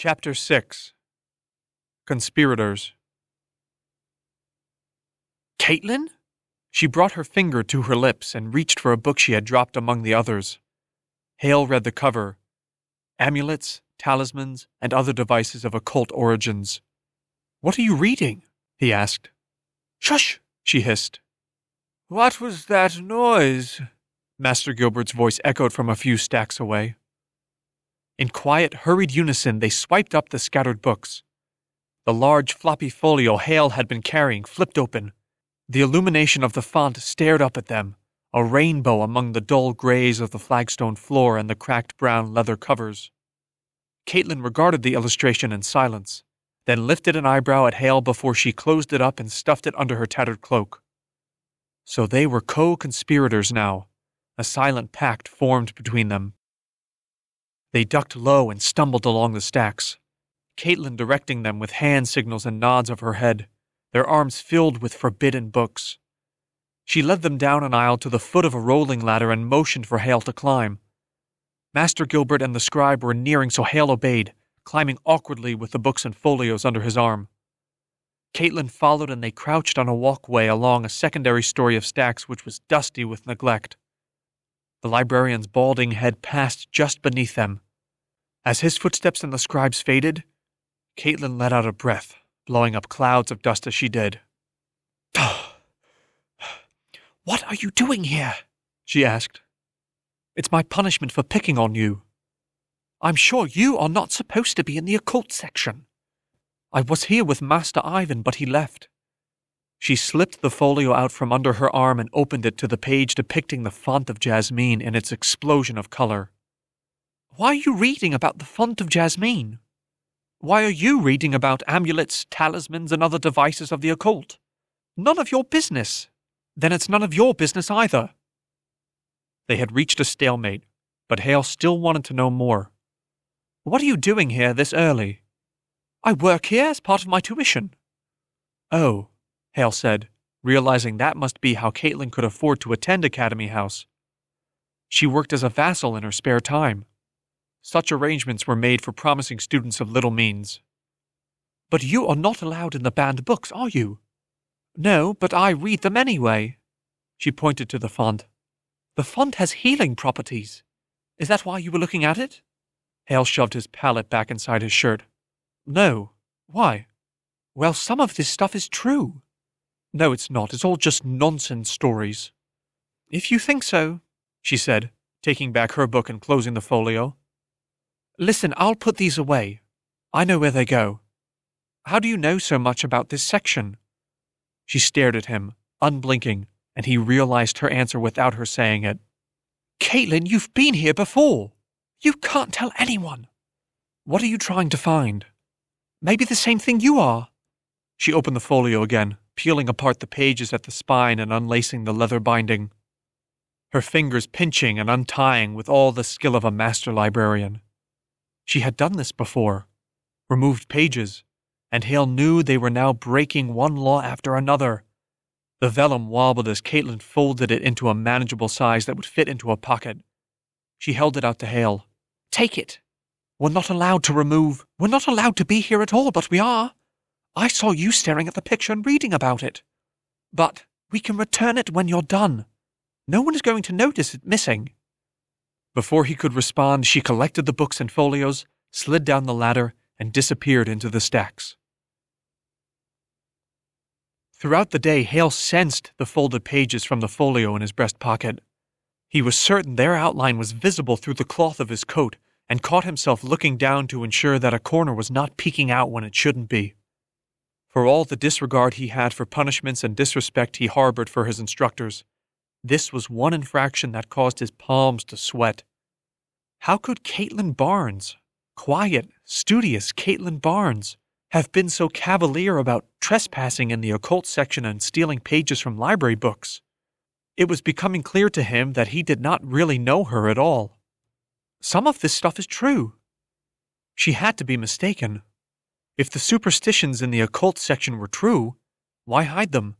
Chapter 6. Conspirators. Katlyn? She brought her finger to her lips and reached for a book she had dropped among the others. Haille read the cover. Amulets, talismans, and other devices of occult origins. "What are you reading?" he asked. "Shush!" she hissed. "What was that noise?" Master Gilbert's voice echoed from a few stacks away. In quiet, hurried unison, they swiped up the scattered books. The large, floppy folio Haille had been carrying flipped open. The illumination of the font stared up at them, a rainbow among the dull grays of the flagstone floor and the cracked brown leather covers. Katlyn regarded the illustration in silence, then lifted an eyebrow at Haille before she closed it up and stuffed it under her tattered cloak. So they were co-conspirators now, a silent pact formed between them. They ducked low and stumbled along the stacks, Katlyn directing them with hand signals and nods of her head, their arms filled with forbidden books. She led them down an aisle to the foot of a rolling ladder and motioned for Haille to climb. Master Gilbert and the scribe were nearing, so Haille obeyed, climbing awkwardly with the books and folios under his arm. Katlyn followed, and they crouched on a walkway along a secondary story of stacks which was dusty with neglect. The librarian's balding head passed just beneath them. As his footsteps and the scribe's faded, Katlyn let out a breath, blowing up clouds of dust as she did. "What are you doing here?" she asked. "It's my punishment for picking on you. I'm sure you are not supposed to be in the occult section. I was here with Master Ivan, but he left." She slipped the folio out from under her arm and opened it to the page depicting the Font of Jasmeen in its explosion of color. "Why are you reading about the Font of Jasmeen? Why are you reading about amulets, talismans, and other devices of the occult? None of your business. Then it's none of your business either." They had reached a stalemate, but Haille still wanted to know more. "What are you doing here this early?" "I work here as part of my tuition." "Oh," Haille said, realizing that must be how Katlyn could afford to attend Academy House. She worked as a vassal in her spare time. Such arrangements were made for promising students of little means. "But you are not allowed in the banned books, are you?" "No, but I read them anyway." She pointed to the font. "The font has healing properties. Is that why you were looking at it?" Haille shoved his palette back inside his shirt. "No. Why?" "Well, some of this stuff is true." "No, it's not. It's all just nonsense stories." "If you think so," she said, taking back her book and closing the folio. "Listen, I'll put these away. I know where they go. How do you know so much about this section?" She stared at him, unblinking, and he realized her answer without her saying it. "Katlyn, you've been here before. You can't tell anyone." "What are you trying to find?" "Maybe the same thing you are." She opened the folio again, peeling apart the pages at the spine and unlacing the leather binding, her fingers pinching and untying with all the skill of a master librarian. She had done this before, removed pages, and Haille knew they were now breaking one law after another. The vellum wobbled as Katlyn folded it into a manageable size that would fit into a pocket. She held it out to Haille. "Take it. We're not allowed to remove. We're not allowed to be here at all, but we are. I saw you staring at the picture and reading about it. But we can return it when you're done. No one is going to notice it missing." Before he could respond, she collected the books and folios, slid down the ladder, and disappeared into the stacks. Throughout the day, Haille sensed the folded pages from the folio in his breast pocket. He was certain their outline was visible through the cloth of his coat, and caught himself looking down to ensure that a corner was not peeking out when it shouldn't be. For all the disregard he had for punishments and disrespect he harbored for his instructors, this was one infraction that caused his palms to sweat. How could Katlyn Barnes, quiet, studious Katlyn Barnes, have been so cavalier about trespassing in the occult section and stealing pages from library books? It was becoming clear to him that he did not really know her at all. Some of this stuff is true. She had to be mistaken. If the superstitions in the occult section were true, why hide them?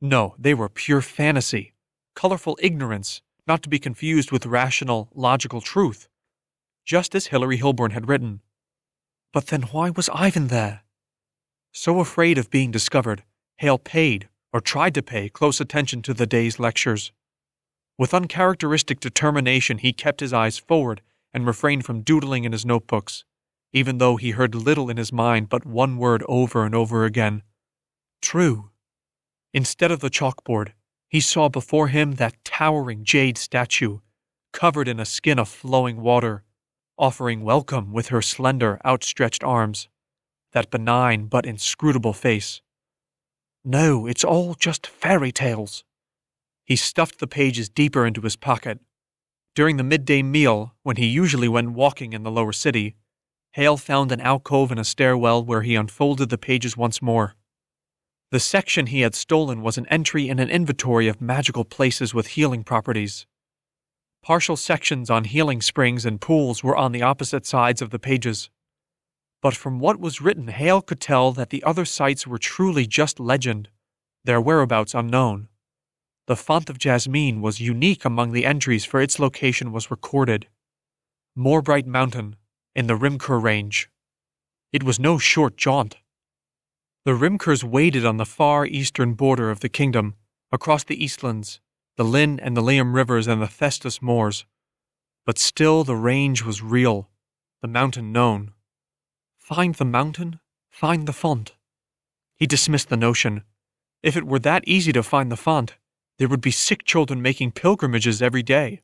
No, they were pure fantasy, colorful ignorance, not to be confused with rational, logical truth, just as Haille Hillbourne had written. But then why was Ivan there? So afraid of being discovered, Haille paid, or tried to pay, close attention to the day's lectures. With uncharacteristic determination, he kept his eyes forward and refrained from doodling in his notebooks, even though he heard little in his mind but one word over and over again. True. Instead of the chalkboard, he saw before him that towering jade statue, covered in a skin of flowing water, offering welcome with her slender, outstretched arms, that benign but inscrutable face. No, it's all just fairy tales. He stuffed the pages deeper into his pocket. During the midday meal, when he usually went walking in the lower city, Haille found an alcove in a stairwell where he unfolded the pages once more. The section he had stolen was an entry in an inventory of magical places with healing properties. Partial sections on healing springs and pools were on the opposite sides of the pages. But from what was written, Haille could tell that the other sites were truly just legend, their whereabouts unknown. The Font of Jasmeen was unique among the entries, for its location was recorded. Moorbright Mountain, in the Rimker range. It was no short jaunt. The Rimkers waded on the far eastern border of the kingdom, across the Eastlands, the Lynn and the Liam rivers and the Thestus moors. But still the range was real, the mountain known. Find the mountain, find the font. He dismissed the notion. If it were that easy to find the font, there would be sick children making pilgrimages every day.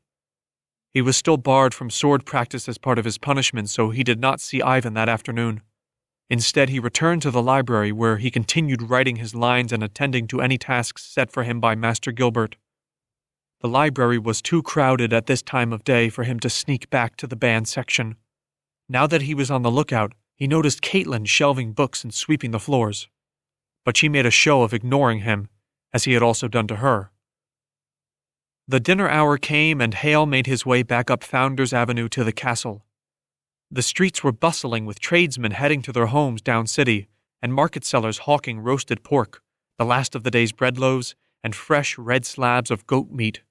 He was still barred from sword practice as part of his punishment, so he did not see Ivan that afternoon. Instead, he returned to the library, where he continued writing his lines and attending to any tasks set for him by Master Gilbert. The library was too crowded at this time of day for him to sneak back to the band section. Now that he was on the lookout, he noticed Katlyn shelving books and sweeping the floors. But she made a show of ignoring him, as he had also done to her. The dinner hour came, and Haille made his way back up Founders Avenue to the castle. The streets were bustling with tradesmen heading to their homes down city, and market sellers hawking roasted pork, the last of the day's bread loaves, and fresh red slabs of goat meat.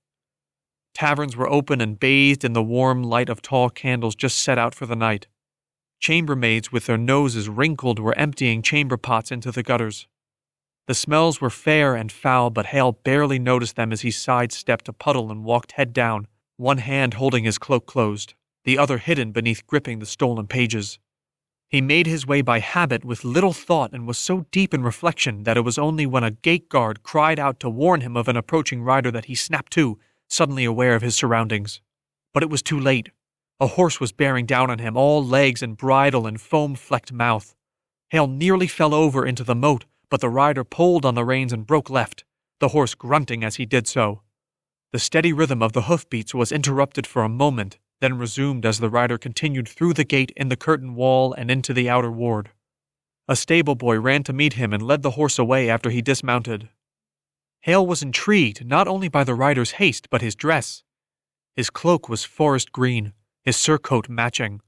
Taverns were open and bathed in the warm light of tall candles just set out for the night. Chambermaids with their noses wrinkled were emptying chamber pots into the gutters. The smells were fair and foul, but Haille barely noticed them as he sidestepped a puddle and walked head down, one hand holding his cloak closed, the other hidden beneath gripping the stolen pages. He made his way by habit with little thought and was so deep in reflection that it was only when a gate guard cried out to warn him of an approaching rider that he snapped to, suddenly aware of his surroundings. But it was too late. A horse was bearing down on him, all legs and bridle and foam-flecked mouth. Haille nearly fell over into the moat, but the rider pulled on the reins and broke left, the horse grunting as he did so. The steady rhythm of the hoofbeats was interrupted for a moment, then resumed as the rider continued through the gate in the curtain wall and into the outer ward. A stable boy ran to meet him and led the horse away after he dismounted. Haille was intrigued not only by the rider's haste, but his dress. His cloak was forest green, his surcoat matching.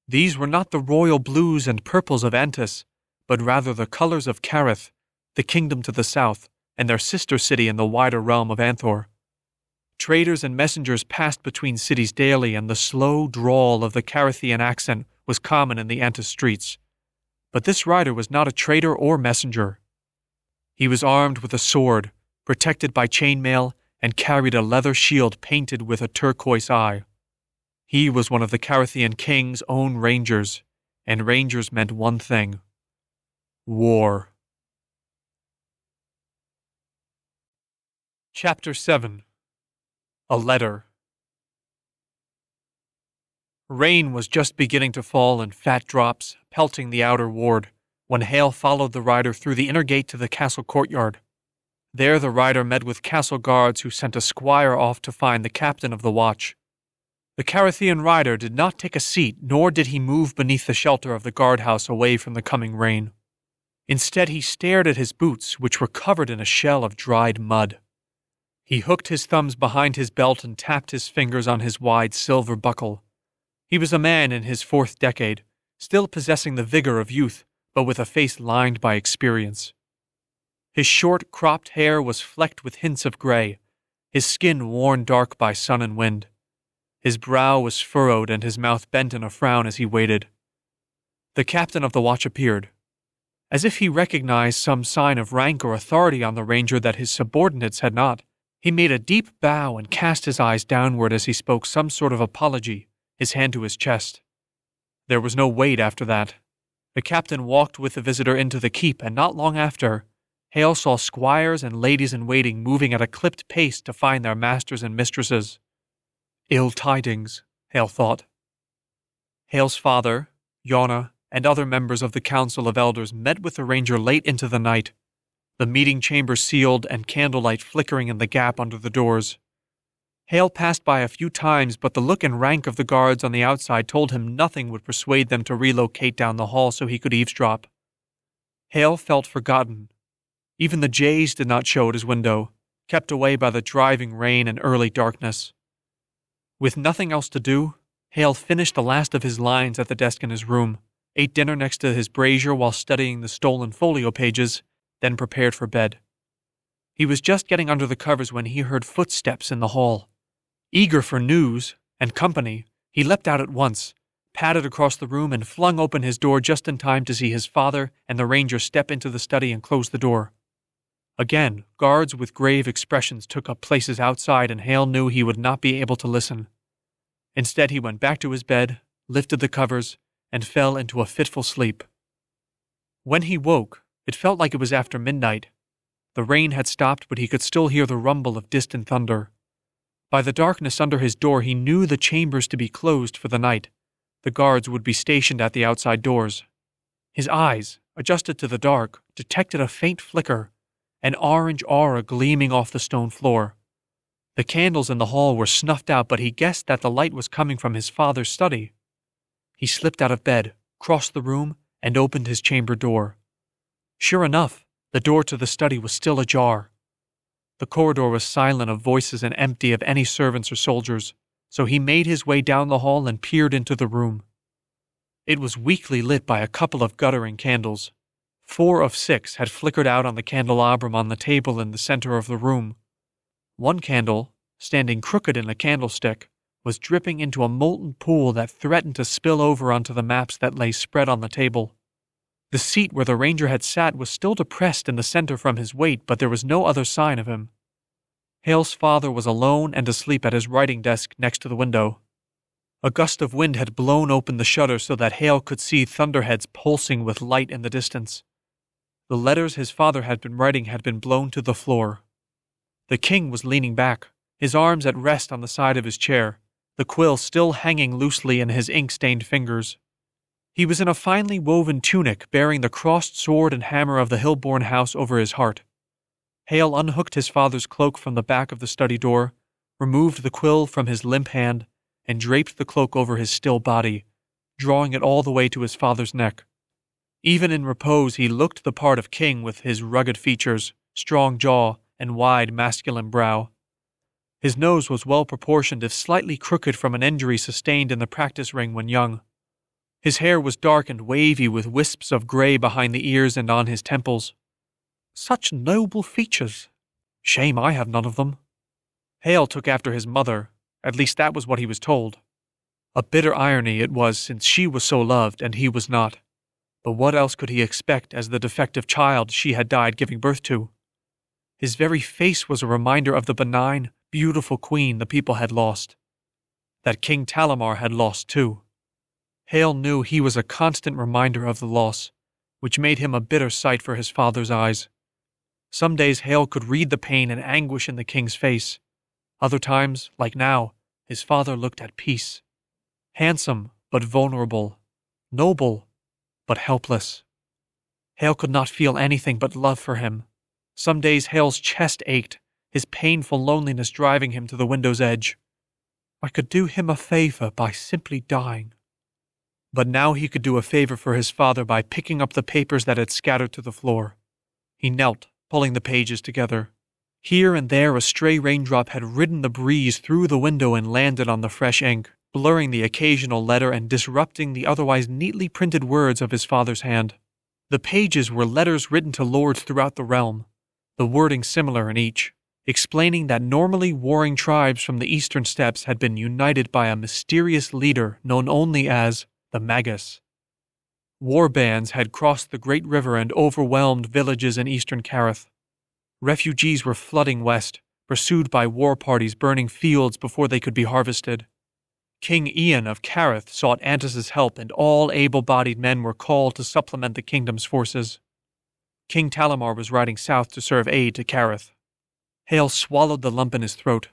These were not the royal blues and purples of Antis, but rather the colors of Carith, the kingdom to the south, and their sister city in the wider realm of Anthor. Traders and messengers passed between cities daily, and the slow drawl of the Carithian accent was common in the Antis streets. But this rider was not a trader or messenger. He was armed with a sword, protected by chainmail, and carried a leather shield painted with a turquoise eye. He was one of the Carithian king's own rangers, and rangers meant one thing: war. Chapter 7. A Letter. Rain was just beginning to fall in fat drops, pelting the outer ward, when Haille followed the rider through the inner gate to the castle courtyard. There the rider met with castle guards who sent a squire off to find the captain of the watch. The Carithian rider did not take a seat, nor did he move beneath the shelter of the guardhouse away from the coming rain. Instead, he stared at his boots, which were covered in a shell of dried mud. He hooked his thumbs behind his belt and tapped his fingers on his wide silver buckle. He was a man in his 4th decade, still possessing the vigor of youth, but with a face lined by experience. His short, cropped hair was flecked with hints of gray, his skin worn dark by sun and wind. His brow was furrowed and his mouth bent in a frown as he waited. The captain of the watch appeared. As if he recognized some sign of rank or authority on the ranger that his subordinates had not, he made a deep bow and cast his eyes downward as he spoke some sort of apology, his hand to his chest. There was no wait after that. The captain walked with the visitor into the keep, and not long after, Haille saw squires and ladies-in-waiting moving at a clipped pace to find their masters and mistresses. Ill tidings, Haille thought. Haille's father, Yona, and other members of the Council of Elders met with the ranger late into the night, the meeting chamber sealed and candlelight flickering in the gap under the doors. Haille passed by a few times, but the look and rank of the guards on the outside told him nothing would persuade them to relocate down the hall so he could eavesdrop. Haille felt forgotten. Even the jays did not show at his window, kept away by the driving rain and early darkness. With nothing else to do, Haille finished the last of his lines at the desk in his room, ate dinner next to his brazier while studying the stolen folio pages, then prepared for bed. He was just getting under the covers when he heard footsteps in the hall. Eager for news and company, he leapt out at once, padded across the room, and flung open his door just in time to see his father and the ranger step into the study and close the door. Again, guards with grave expressions took up places outside, and Haille knew he would not be able to listen. Instead, he went back to his bed, lifted the covers, and fell into a fitful sleep. When he woke, it felt like it was after midnight. The rain had stopped, but he could still hear the rumble of distant thunder. By the darkness under his door, he knew the chambers to be closed for the night. The guards would be stationed at the outside doors. His eyes, adjusted to the dark, detected a faint flicker, an orange aura gleaming off the stone floor. The candles in the hall were snuffed out, but he guessed that the light was coming from his father's study. He slipped out of bed, crossed the room, and opened his chamber door. Sure enough, the door to the study was still ajar. The corridor was silent of voices and empty of any servants or soldiers, so he made his way down the hall and peered into the room. It was weakly lit by a couple of guttering candles. 4 of 6 had flickered out on the candelabrum on the table in the center of the room. One candle, standing crooked in a candlestick, was dripping into a molten pool that threatened to spill over onto the maps that lay spread on the table. The seat where the ranger had sat was still depressed in the center from his weight, but there was no other sign of him. Haille's father was alone and asleep at his writing desk next to the window. A gust of wind had blown open the shutter so that Haille could see thunderheads pulsing with light in the distance. The letters his father had been writing had been blown to the floor. The king was leaning back, his arms at rest on the side of his chair, the quill still hanging loosely in his ink-stained fingers. He was in a finely woven tunic bearing the crossed sword and hammer of the Hillbourne house over his heart. Haille unhooked his father's cloak from the back of the study door, removed the quill from his limp hand, and draped the cloak over his still body, drawing it all the way to his father's neck. Even in repose, he looked the part of king with his rugged features, strong jaw, and wide masculine brow. His nose was well proportioned if slightly crooked from an injury sustained in the practice ring when young. His hair was dark and wavy with wisps of gray behind the ears and on his temples. Such noble features. Shame I have none of them. Haille took after his mother, at least that was what he was told. A bitter irony it was, since she was so loved and he was not. But what else could he expect as the defective child she had died giving birth to? His very face was a reminder of the benign, beautiful queen the people had lost. That King Talimar had lost too. Haille knew he was a constant reminder of the loss, which made him a bitter sight for his father's eyes. Some days Haille could read the pain and anguish in the king's face. Other times, like now, his father looked at peace. Handsome, but vulnerable. Noble, but helpless. Haille could not feel anything but love for him. Some days Haille's chest ached, his painful loneliness driving him to the window's edge. I could do him a favor by simply dying. But now he could do a favor for his father by picking up the papers that had scattered to the floor. He knelt, pulling the pages together. Here and there a stray raindrop had ridden the breeze through the window and landed on the fresh ink, blurring the occasional letter and disrupting the otherwise neatly printed words of his father's hand. The pages were letters written to lords throughout the realm, the wording similar in each, explaining that normally warring tribes from the eastern steppes had been united by a mysterious leader known only as the Magus. War bands had crossed the great river and overwhelmed villages in eastern Carith. Refugees were flooding west, pursued by war parties burning fields before they could be harvested. King Ian of Carith sought Antis's help, and all able-bodied men were called to supplement the kingdom's forces. King Talamar was riding south to serve aid to Carith. Haille swallowed the lump in his throat.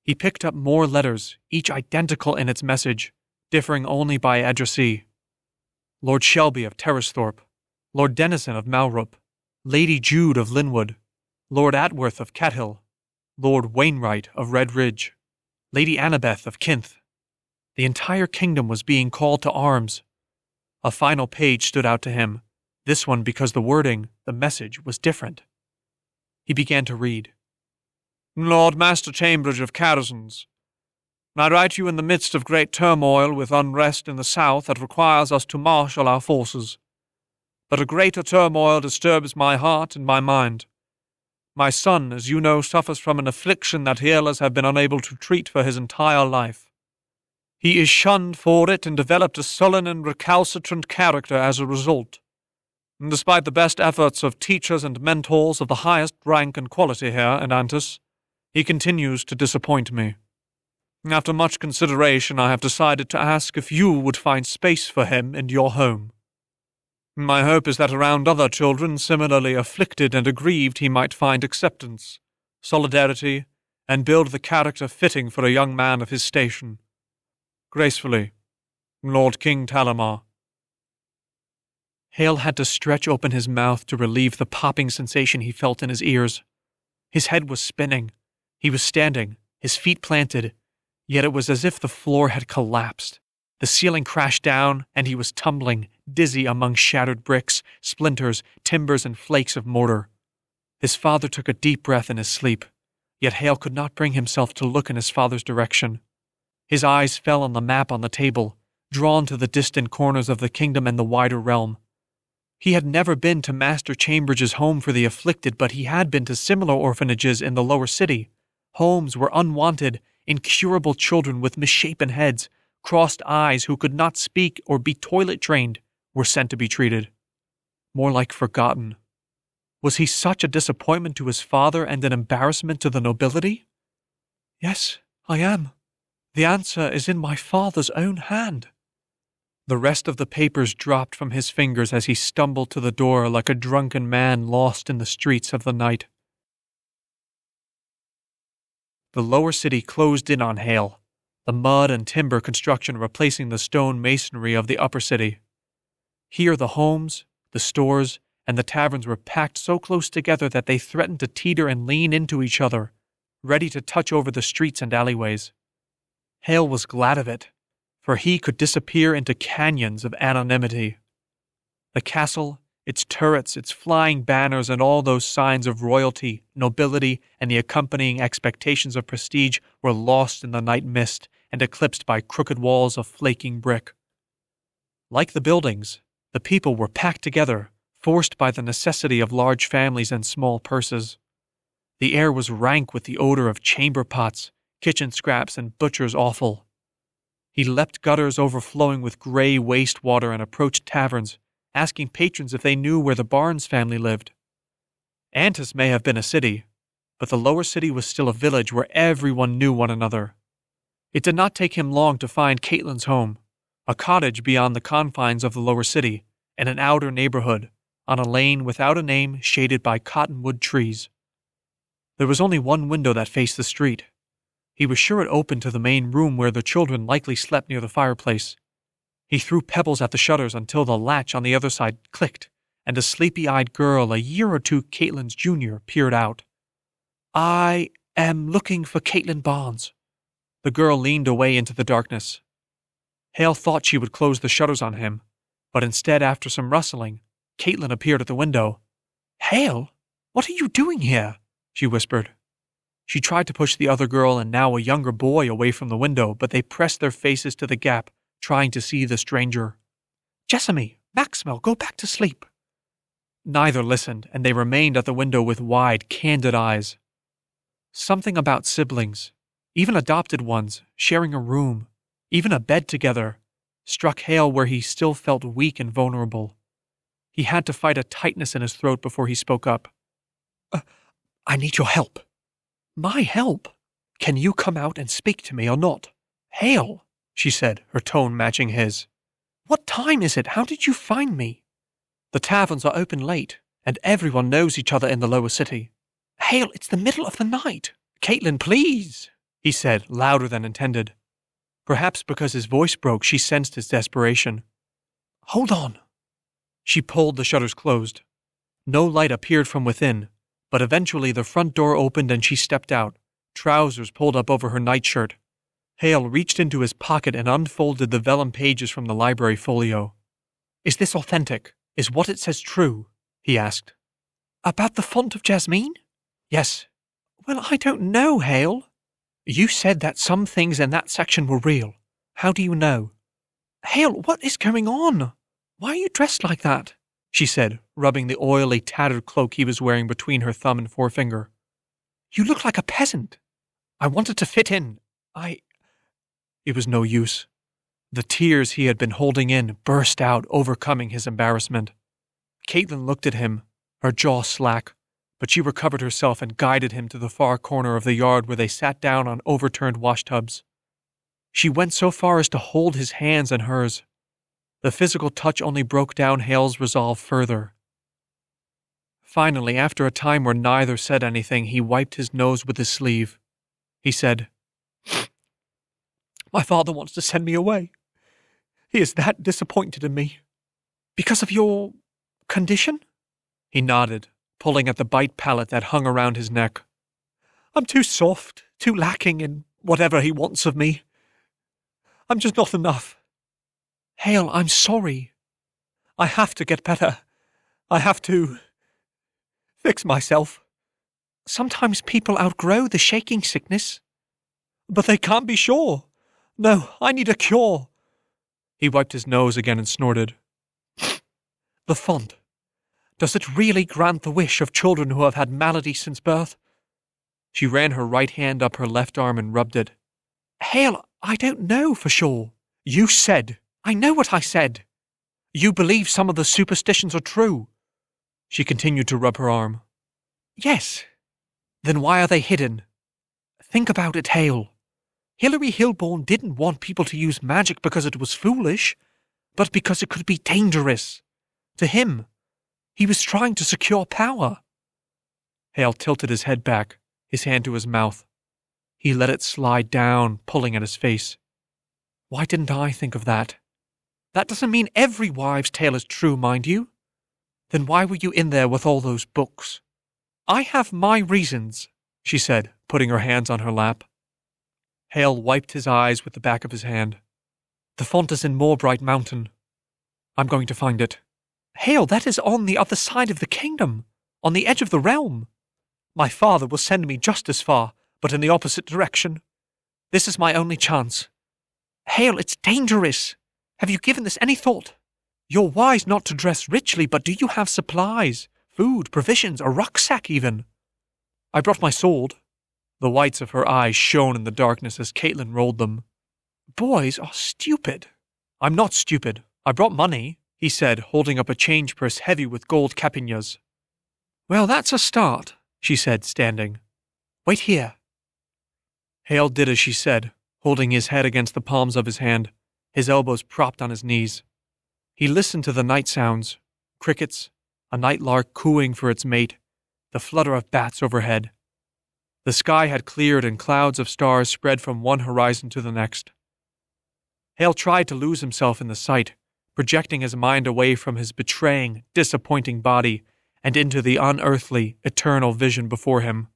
He picked up more letters, each identical in its message, differing only by addressee. Lord Shelby of Terresthorpe, Lord Denison of Malrup, Lady Jude of Linwood, Lord Atworth of Cathill, Lord Wainwright of Red Ridge, Lady Annabeth of Kinth. The entire kingdom was being called to arms. A final page stood out to him, this one because the wording, the message, was different. He began to read. Lord Master Chambridge of Carazons, I write you in the midst of great turmoil with unrest in the south that requires us to marshal our forces. But a greater turmoil disturbs my heart and my mind. My son, as you know, suffers from an affliction that healers have been unable to treat for his entire life. He is shunned for it and developed a sullen and recalcitrant character as a result. And despite the best efforts of teachers and mentors of the highest rank and quality here in Antis, he continues to disappoint me. After much consideration, I have decided to ask if you would find space for him in your home. My hope is that around other children similarly afflicted and aggrieved he might find acceptance, solidarity, and build the character fitting for a young man of his station. Gracefully, Lord King Talamar. Haille had to stretch open his mouth to relieve the popping sensation he felt in his ears. His head was spinning. He was standing, his feet planted, yet it was as if the floor had collapsed. The ceiling crashed down, and he was tumbling, dizzy among shattered bricks, splinters, timbers, and flakes of mortar. His father took a deep breath in his sleep, yet Haille could not bring himself to look in his father's direction. His eyes fell on the map on the table, drawn to the distant corners of the kingdom and the wider realm. He had never been to Master Chambridge's home for the afflicted, but he had been to similar orphanages in the lower city, homes where unwanted, incurable children with misshapen heads, crossed eyes who could not speak or be toilet-trained were sent to be treated. More like forgotten. Was he such a disappointment to his father and an embarrassment to the nobility? Yes, I am. The answer is in my father's own hand. The rest of the papers dropped from his fingers as he stumbled to the door like a drunken man lost in the streets of the night. The lower city closed in on Haille, the mud and timber construction replacing the stone masonry of the upper city. Here the homes, the stores, and the taverns were packed so close together that they threatened to teeter and lean into each other, ready to touch over the streets and alleyways. Haille was glad of it, for he could disappear into canyons of anonymity. The castle, its turrets, its flying banners, and all those signs of royalty, nobility, and the accompanying expectations of prestige were lost in the night mist and eclipsed by crooked walls of flaking brick. Like the buildings, the people were packed together, forced by the necessity of large families and small purses. The air was rank with the odor of chamber pots, kitchen scraps, and butcher's offal. He leapt gutters overflowing with grey wastewater and approached taverns, asking patrons if they knew where the Barnes family lived. Antis may have been a city, but the lower city was still a village where everyone knew one another. It did not take him long to find Caitlyn's home, a cottage beyond the confines of the lower city, in an outer neighborhood, on a lane without a name shaded by cottonwood trees. There was only one window that faced the street. He was sure it opened to the main room where the children likely slept near the fireplace. He threw pebbles at the shutters until the latch on the other side clicked, and a sleepy-eyed girl, a year or two Caitlyn's junior, peered out. "I am looking for Caitlyn Barnes." The girl leaned away into the darkness. Haille thought she would close the shutters on him, but instead, after some rustling, Caitlyn appeared at the window. "Haille, what are you doing here?" she whispered. She tried to push the other girl and now a younger boy away from the window, but they pressed their faces to the gap, trying to see the stranger. "Jasmeen, Maxwell, go back to sleep." Neither listened, and they remained at the window with wide, candid eyes. Something about siblings, even adopted ones, sharing a room, even a bed together, struck Haille where he still felt weak and vulnerable. He had to fight a tightness in his throat before he spoke up. I need your help. My help? Can you come out and speak to me or not? Haille, she said, her tone matching his. What time is it? How did you find me? The taverns are open late, and everyone knows each other in the lower city. Haille, it's the middle of the night. Katlyn, please, he said, louder than intended. Perhaps because his voice broke, she sensed his desperation. Hold on. She pulled the shutters closed. No light appeared from within, but eventually the front door opened and she stepped out, trousers pulled up over her nightshirt. Haille reached into his pocket and unfolded the vellum pages from the library folio. Is this authentic? Is what it says true? He asked. About the Font of Jasmeen? Yes. Well, I don't know, Haille. You said that some things in that section were real. How do you know? Haille, what is going on? Why are you dressed like that? She said, rubbing the oily, tattered cloak he was wearing between her thumb and forefinger. You look like a peasant. I wanted to fit in. It was no use. The tears he had been holding in burst out, overcoming his embarrassment. Katlyn looked at him, her jaw slack, but she recovered herself and guided him to the far corner of the yard where they sat down on overturned washtubs. She went so far as to hold his hands in hers. The physical touch only broke down Haille's resolve further. Finally, after a time where neither said anything, he wiped his nose with his sleeve. He said, My father wants to send me away. He is that disappointed in me. Because of your condition? He nodded, pulling at the bite pallet that hung around his neck. I'm too soft, too lacking in whatever he wants of me. I'm just not enough. Haille, I'm sorry. I have to get better. I have to fix myself. Sometimes people outgrow the shaking sickness. But they can't be sure. No, I need a cure. He wiped his nose again and snorted. The font. Does it really grant the wish of children who have had malady since birth? She ran her right hand up her left arm and rubbed it. Haille, I don't know for sure. You said. I know what I said. You believe some of the superstitions are true. She continued to rub her arm. Yes. Then why are they hidden? Think about it, Haille. Haille Hillbourne didn't want people to use magic because it was foolish, but because it could be dangerous. To him, he was trying to secure power. Haille tilted his head back, his hand to his mouth. He let it slide down, pulling at his face. Why didn't I think of that? That doesn't mean every wives' tale is true, mind you. Then why were you in there with all those books? I have my reasons, she said, putting her hands on her lap. Haille wiped his eyes with the back of his hand. The font is in Moorbright Mountain. I'm going to find it. Haille, that is on the other side of the kingdom, on the edge of the realm. My father will send me just as far, but in the opposite direction. This is my only chance. Haille, it's dangerous. Have you given this any thought? You're wise not to dress richly, but do you have supplies, food, provisions, a rucksack even? I brought my sword. The whites of her eyes shone in the darkness as Katlyn rolled them. Boys are stupid. I'm not stupid. I brought money, he said, holding up a change purse heavy with gold capinhas. Well, that's a start, she said, standing. Wait here. Haille did as she said, holding his head against the palms of his hand, his elbows propped on his knees. He listened to the night sounds, crickets, a night lark cooing for its mate, the flutter of bats overhead. The sky had cleared and clouds of stars spread from one horizon to the next. Haille tried to lose himself in the sight, projecting his mind away from his betraying, disappointing body and into the unearthly, eternal vision before him.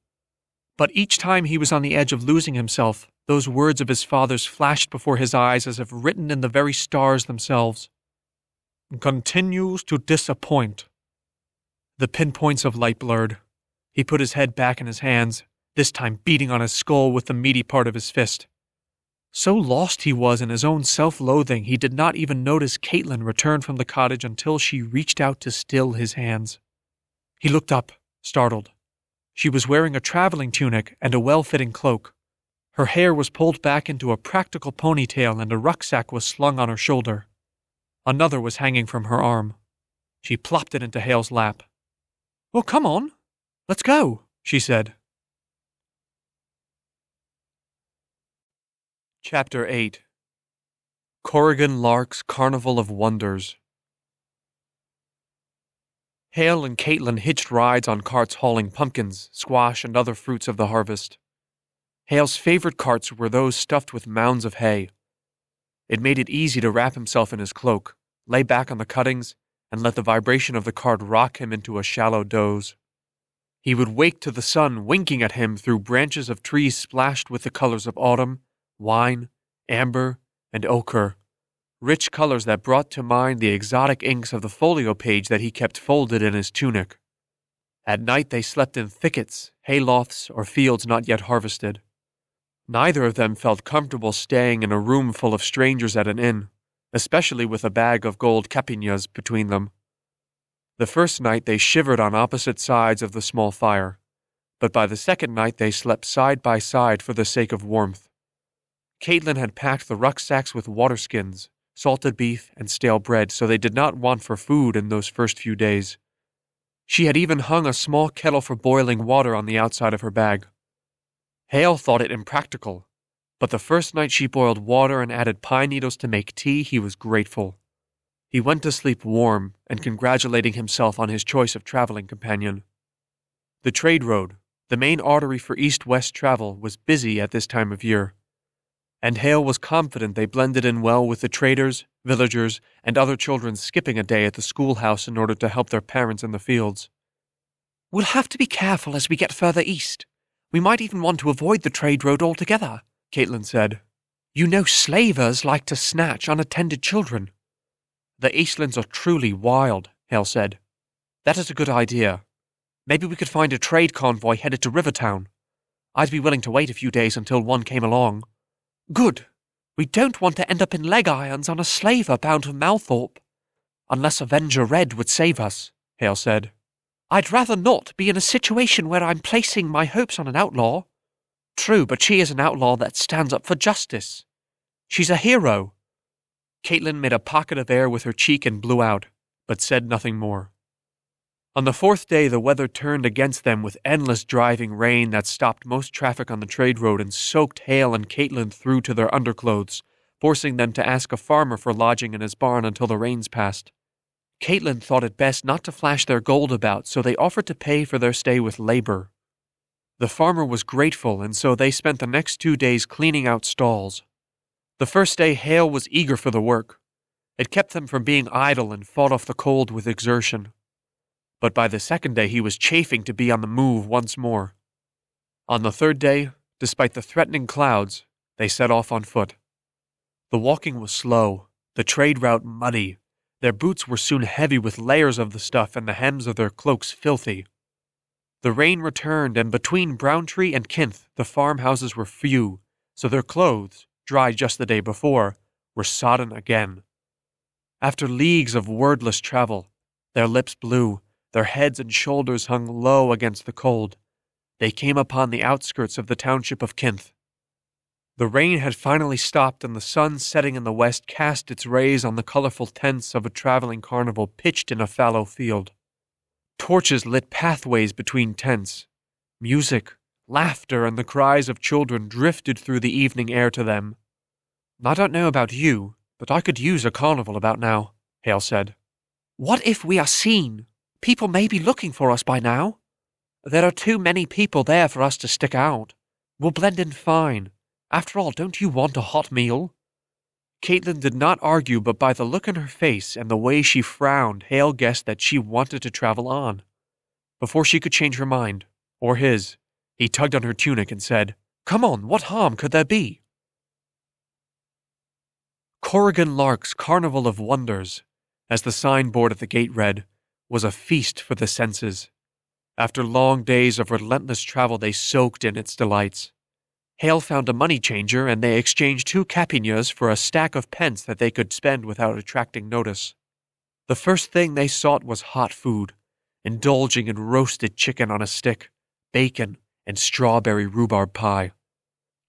But each time he was on the edge of losing himself, those words of his father's flashed before his eyes as if written in the very stars themselves. Continues to disappoint. The pinpoints of light blurred. He put his head back in his hands, this time beating on his skull with the meaty part of his fist. So lost he was in his own self-loathing, he did not even notice Katlyn return from the cottage until she reached out to still his hands. He looked up, startled. She was wearing a traveling tunic and a well-fitting cloak. Her hair was pulled back into a practical ponytail and a rucksack was slung on her shoulder. Another was hanging from her arm. She plopped it into Haile's lap. "Well, come on. Let's go," she said. Chapter 8. Corrigan Lark's Carnival of Wonders. Haille and Katlyn hitched rides on carts hauling pumpkins, squash, and other fruits of the harvest. Haile's favorite carts were those stuffed with mounds of hay. It made it easy to wrap himself in his cloak, lay back on the cuttings, and let the vibration of the cart rock him into a shallow doze. He would wake to the sun winking at him through branches of trees splashed with the colors of autumn, wine, amber, and ochre, rich colors that brought to mind the exotic inks of the folio page that he kept folded in his tunic. At night they slept in thickets, haylofts, or fields not yet harvested. Neither of them felt comfortable staying in a room full of strangers at an inn, especially with a bag of gold capinhas between them. The first night they shivered on opposite sides of the small fire, but by the second night they slept side by side for the sake of warmth. Katlyn had packed the rucksacks with waterskins, salted beef, and stale bread, so they did not want for food in those first few days. She had even hung a small kettle for boiling water on the outside of her bag. Haille thought it impractical, but the first night she boiled water and added pine needles to make tea, he was grateful. He went to sleep warm and congratulating himself on his choice of traveling companion. The trade road, the main artery for east-west travel, was busy at this time of year, and Haille was confident they blended in well with the traders, villagers, and other children skipping a day at the schoolhouse in order to help their parents in the fields. "We'll have to be careful as we get further east. We might even want to avoid the trade road altogether," Katlyn said. "You know slavers like to snatch unattended children." "The Eastlands are truly wild," Haille said. "That is a good idea. Maybe we could find a trade convoy headed to Rivertown. I'd be willing to wait a few days until one came along." "Good. We don't want to end up in leg irons on a slaver bound to Malthorpe. Unless Avenger Red would save us," Haille said. "I'd rather not be in a situation where I'm placing my hopes on an outlaw." "True, but she is an outlaw that stands up for justice. She's a hero." Katlyn made a pocket of air with her cheek and blew out, but said nothing more. On the fourth day the weather turned against them with endless driving rain that stopped most traffic on the trade road and soaked Haille and Katlyn through to their underclothes, forcing them to ask a farmer for lodging in his barn until the rains passed. Katlyn thought it best not to flash their gold about, so they offered to pay for their stay with labor. The farmer was grateful, and so they spent the next 2 days cleaning out stalls. The first day Haille was eager for the work. It kept them from being idle and fought off the cold with exertion. But by the second day he was chafing to be on the move once more. On the third day, despite the threatening clouds, they set off on foot. The walking was slow, the trade route muddy. Their boots were soon heavy with layers of the stuff and the hems of their cloaks filthy. The rain returned, and between Browntree and Kinth the farmhouses were few, so their clothes, dried just the day before, were sodden again. After leagues of wordless travel, their lips blue, their heads and shoulders hung low against the cold, they came upon the outskirts of the township of Kinth. The rain had finally stopped, and the sun setting in the west cast its rays on the colorful tents of a traveling carnival pitched in a fallow field. Torches lit pathways between tents. Music, laughter, and the cries of children drifted through the evening air to them. "I don't know about you, but I could use a carnival about now," Haille said. "What if we are seen? People may be looking for us by now. There are too many people there for us to stick out. We'll blend in fine. After all, don't you want a hot meal?" Katlyn did not argue, but by the look in her face and the way she frowned, Haille guessed that she wanted to travel on. Before she could change her mind, or his, he tugged on her tunic and said, "Come on, what harm could there be?" Corrigan Lark's Carnival of Wonders, as the signboard at the gate read, was a feast for the senses. After long days of relentless travel, they soaked in its delights. Haille found a money changer, and they exchanged 2 capinhas for a stack of pence that they could spend without attracting notice. The first thing they sought was hot food, indulging in roasted chicken on a stick, bacon, and strawberry rhubarb pie.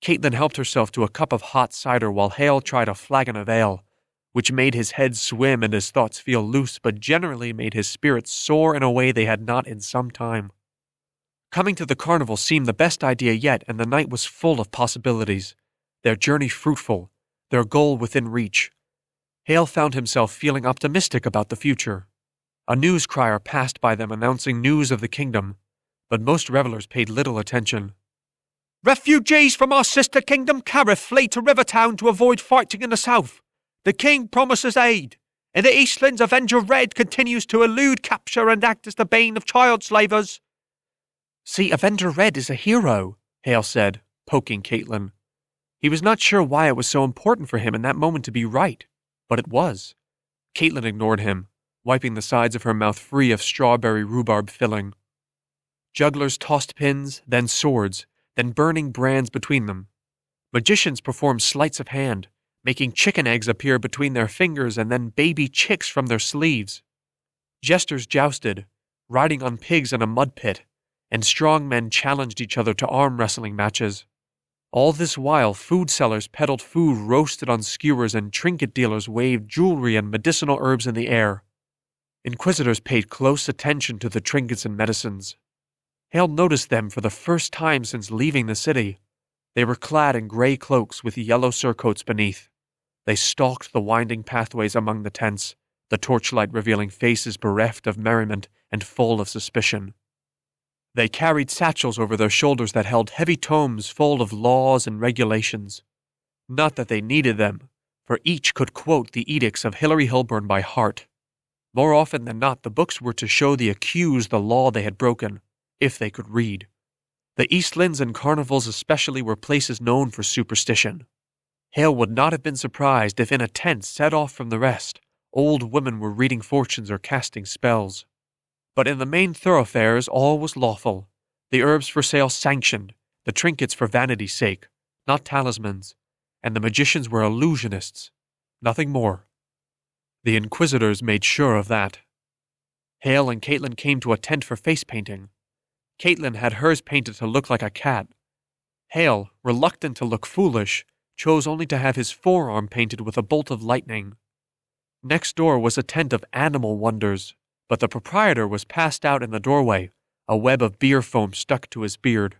Katlyn helped herself to a cup of hot cider while Haille tried a flagon of ale, which made his head swim and his thoughts feel loose, but generally made his spirits soar in a way they had not in some time. Coming to the carnival seemed the best idea yet, and the night was full of possibilities, their journey fruitful, their goal within reach. Haille found himself feeling optimistic about the future. A news crier passed by them announcing news of the kingdom, but most revelers paid little attention. "Refugees from our sister kingdom Carith flee to Rivertown to avoid fighting in the south. The king promises aid. In the Eastlands, Avenger Red continues to elude capture and act as the bane of child slavers." "See, Avenger Red is a hero," Haille said, poking Katlyn. He was not sure why it was so important for him in that moment to be right, but it was. Katlyn ignored him, wiping the sides of her mouth free of strawberry rhubarb filling. Jugglers tossed pins, then swords, then burning brands between them. Magicians performed sleights of hand, making chicken eggs appear between their fingers and then baby chicks from their sleeves. Jesters jousted, riding on pigs in a mud pit, and strong men challenged each other to arm wrestling matches. All this while, food sellers peddled food roasted on skewers and trinket dealers waved jewelry and medicinal herbs in the air. Inquisitors paid close attention to the trinkets and medicines. Haille noticed them for the first time since leaving the city. They were clad in gray cloaks with yellow surcoats beneath. They stalked the winding pathways among the tents, the torchlight revealing faces bereft of merriment and full of suspicion. They carried satchels over their shoulders that held heavy tomes full of laws and regulations. Not that they needed them, for each could quote the edicts of Haille Hillbourne by heart. More often than not, the books were to show the accused the law they had broken, if they could read. The Eastlands and carnivals especially were places known for superstition. Haille would not have been surprised if in a tent set off from the rest, old women were reading fortunes or casting spells. But in the main thoroughfares all was lawful, the herbs for sale sanctioned, the trinkets for vanity's sake, not talismans, and the magicians were illusionists, nothing more. The Inquisitors made sure of that. Haille and Katlyn came to a tent for face painting. Katlyn had hers painted to look like a cat. Haille, reluctant to look foolish, chose only to have his forearm painted with a bolt of lightning. Next door was a tent of animal wonders, but the proprietor was passed out in the doorway, a web of beer foam stuck to his beard.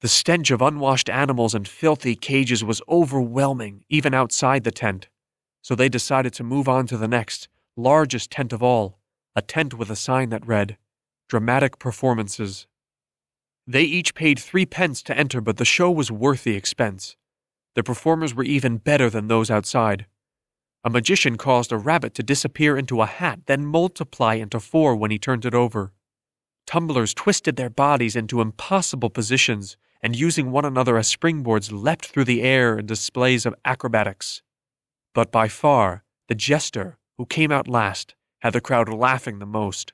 The stench of unwashed animals and filthy cages was overwhelming, even outside the tent, so they decided to move on to the next, largest tent of all, a tent with a sign that read, "Dramatic Performances." They each paid 3 pence to enter, but the show was worth the expense. The performers were even better than those outside. A magician caused a rabbit to disappear into a hat, then multiply into 4 when he turned it over. Tumblers twisted their bodies into impossible positions, and using one another as springboards leapt through the air in displays of acrobatics. But by far, the jester, who came out last, had the crowd laughing the most.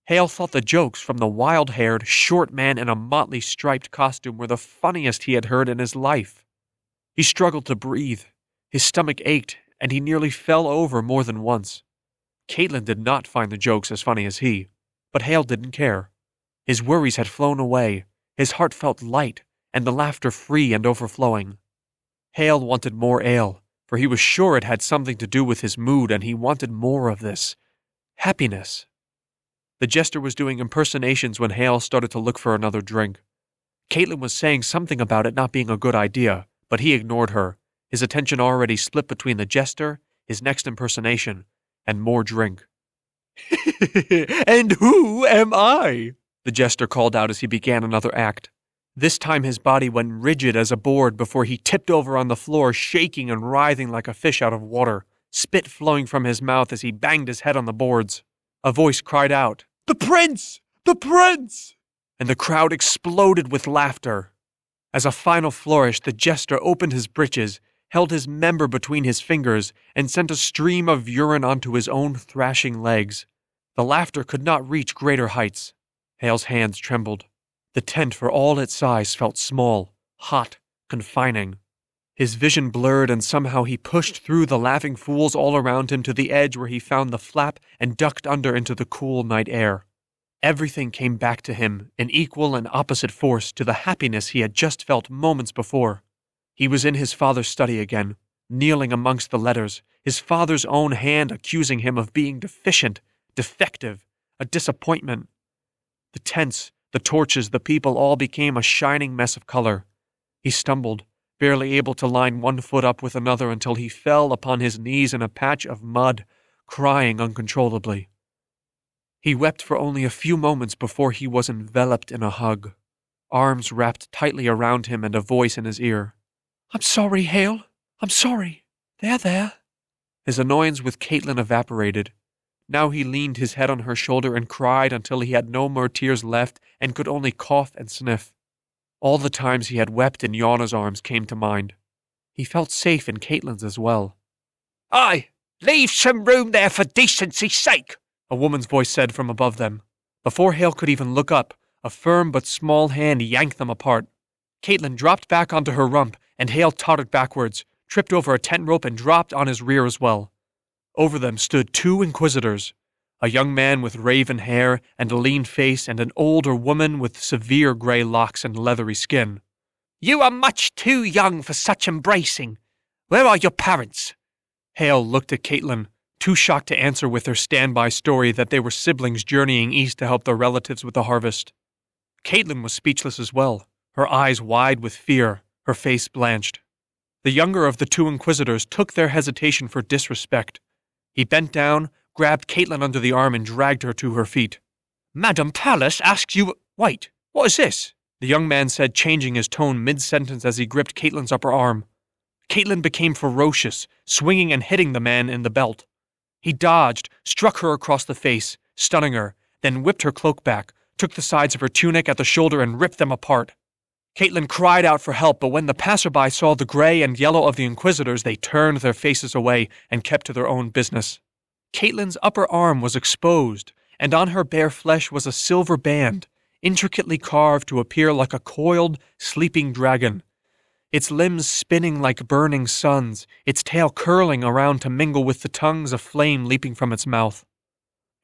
Haille thought the jokes from the wild-haired, short man in a motley striped costume were the funniest he had heard in his life. He struggled to breathe, his stomach ached, and he nearly fell over more than once. Katlyn did not find the jokes as funny as he, but Haille didn't care. His worries had flown away, his heart felt light, and the laughter free and overflowing. Haille wanted more ale, for he was sure it had something to do with his mood, and he wanted more of this. Happiness. The jester was doing impersonations when Haille started to look for another drink. Katlyn was saying something about it not being a good idea, but he ignored her, his attention already split between the jester, his next impersonation, and more drink. "And who am I?" the jester called out as he began another act. This time his body went rigid as a board before he tipped over on the floor, shaking and writhing like a fish out of water, spit flowing from his mouth as he banged his head on the boards. A voice cried out, "The prince! The prince!" And the crowd exploded with laughter. As a final flourish, the jester opened his breeches, held his member between his fingers, and sent a stream of urine onto his own thrashing legs. The laughter could not reach greater heights. Haille's hands trembled. The tent, for all its size, felt small, hot, confining. His vision blurred, and somehow he pushed through the laughing fools all around him to the edge where he found the flap and ducked under into the cool night air. Everything came back to him in equal and opposite force to the happiness he had just felt moments before. He was in his father's study again, kneeling amongst the letters, his father's own hand accusing him of being deficient, defective, a disappointment. The tents, the torches, the people all became a shining mess of color. He stumbled, barely able to line one foot up with another until he fell upon his knees in a patch of mud, crying uncontrollably. He wept for only a few moments before he was enveloped in a hug, arms wrapped tightly around him and a voice in his ear. "I'm sorry, Haille. I'm sorry. There." His annoyance with Katlyn evaporated. Now he leaned his head on her shoulder and cried until he had no more tears left and could only cough and sniff. All the times he had wept in Yana's arms came to mind. He felt safe in Katlyn's as well. "Aye, leave some room there for decency's sake," a woman's voice said from above them. Before Haille could even look up, a firm but small hand yanked them apart. Katlyn dropped back onto her rump, and Haille tottered backwards, tripped over a tent rope and dropped on his rear as well. Over them stood two inquisitors, a young man with raven hair and a lean face and an older woman with severe grey locks and leathery skin. "You are much too young for such embracing. Where are your parents?" Haille looked at Katlyn, too shocked to answer with her standby story that they were siblings journeying east to help their relatives with the harvest. Katlyn was speechless as well, her eyes wide with fear, her face blanched. The younger of the two inquisitors took their hesitation for disrespect. He bent down, grabbed Katlyn under the arm and dragged her to her feet. "Madame Pallas asks you— Wait, what is this?" the young man said, changing his tone mid-sentence as he gripped Katlyn's upper arm. Katlyn became ferocious, swinging and hitting the man in the belt. He dodged, struck her across the face, stunning her, then whipped her cloak back, took the sides of her tunic at the shoulder and ripped them apart. Katlyn cried out for help, but when the passerby saw the grey and yellow of the inquisitors, they turned their faces away and kept to their own business. Katlyn's upper arm was exposed, and on her bare flesh was a silver band, intricately carved to appear like a coiled, sleeping dragon. Its limbs spinning like burning suns, its tail curling around to mingle with the tongues of flame leaping from its mouth.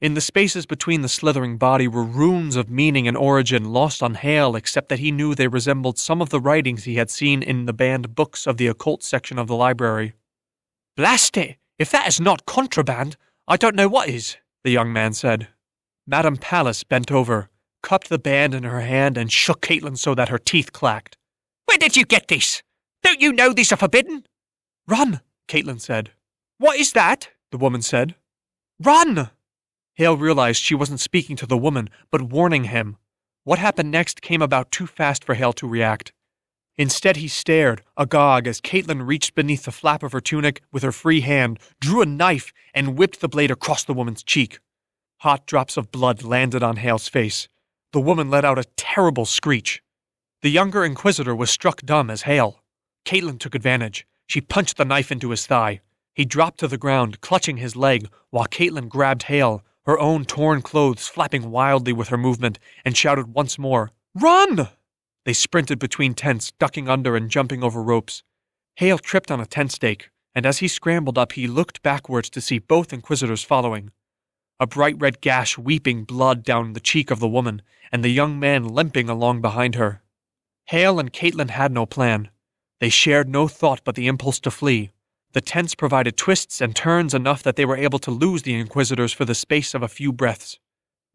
In the spaces between the slithering body were runes of meaning and origin lost on Haille, except that he knew they resembled some of the writings he had seen in the banned books of the occult section of the library. "Blast it! If that is not contraband, I don't know what is," the young man said. Madame Pallas bent over, cupped the band in her hand and shook Katlyn so that her teeth clacked. "Where did you get this? Don't you know these are forbidden?" "Run," Katlyn said. "What is that?" the woman said. "Run!" Haille realized she wasn't speaking to the woman, but warning him. What happened next came about too fast for Haille to react. Instead he stared, agog, as Katlyn reached beneath the flap of her tunic with her free hand, drew a knife, and whipped the blade across the woman's cheek. Hot drops of blood landed on Haille's face. The woman let out a terrible screech. The younger inquisitor was struck dumb as Haille. Katlyn took advantage. She punched the knife into his thigh. He dropped to the ground, clutching his leg, while Katlyn grabbed Haille, her own torn clothes flapping wildly with her movement, and shouted once more, "Run!" They sprinted between tents, ducking under and jumping over ropes. Haille tripped on a tent stake, and as he scrambled up he looked backwards to see both inquisitors following. A bright red gash weeping blood down the cheek of the woman, and the young man limping along behind her. Haille and Katlyn had no plan. They shared no thought but the impulse to flee. The tents provided twists and turns enough that they were able to lose the inquisitors for the space of a few breaths.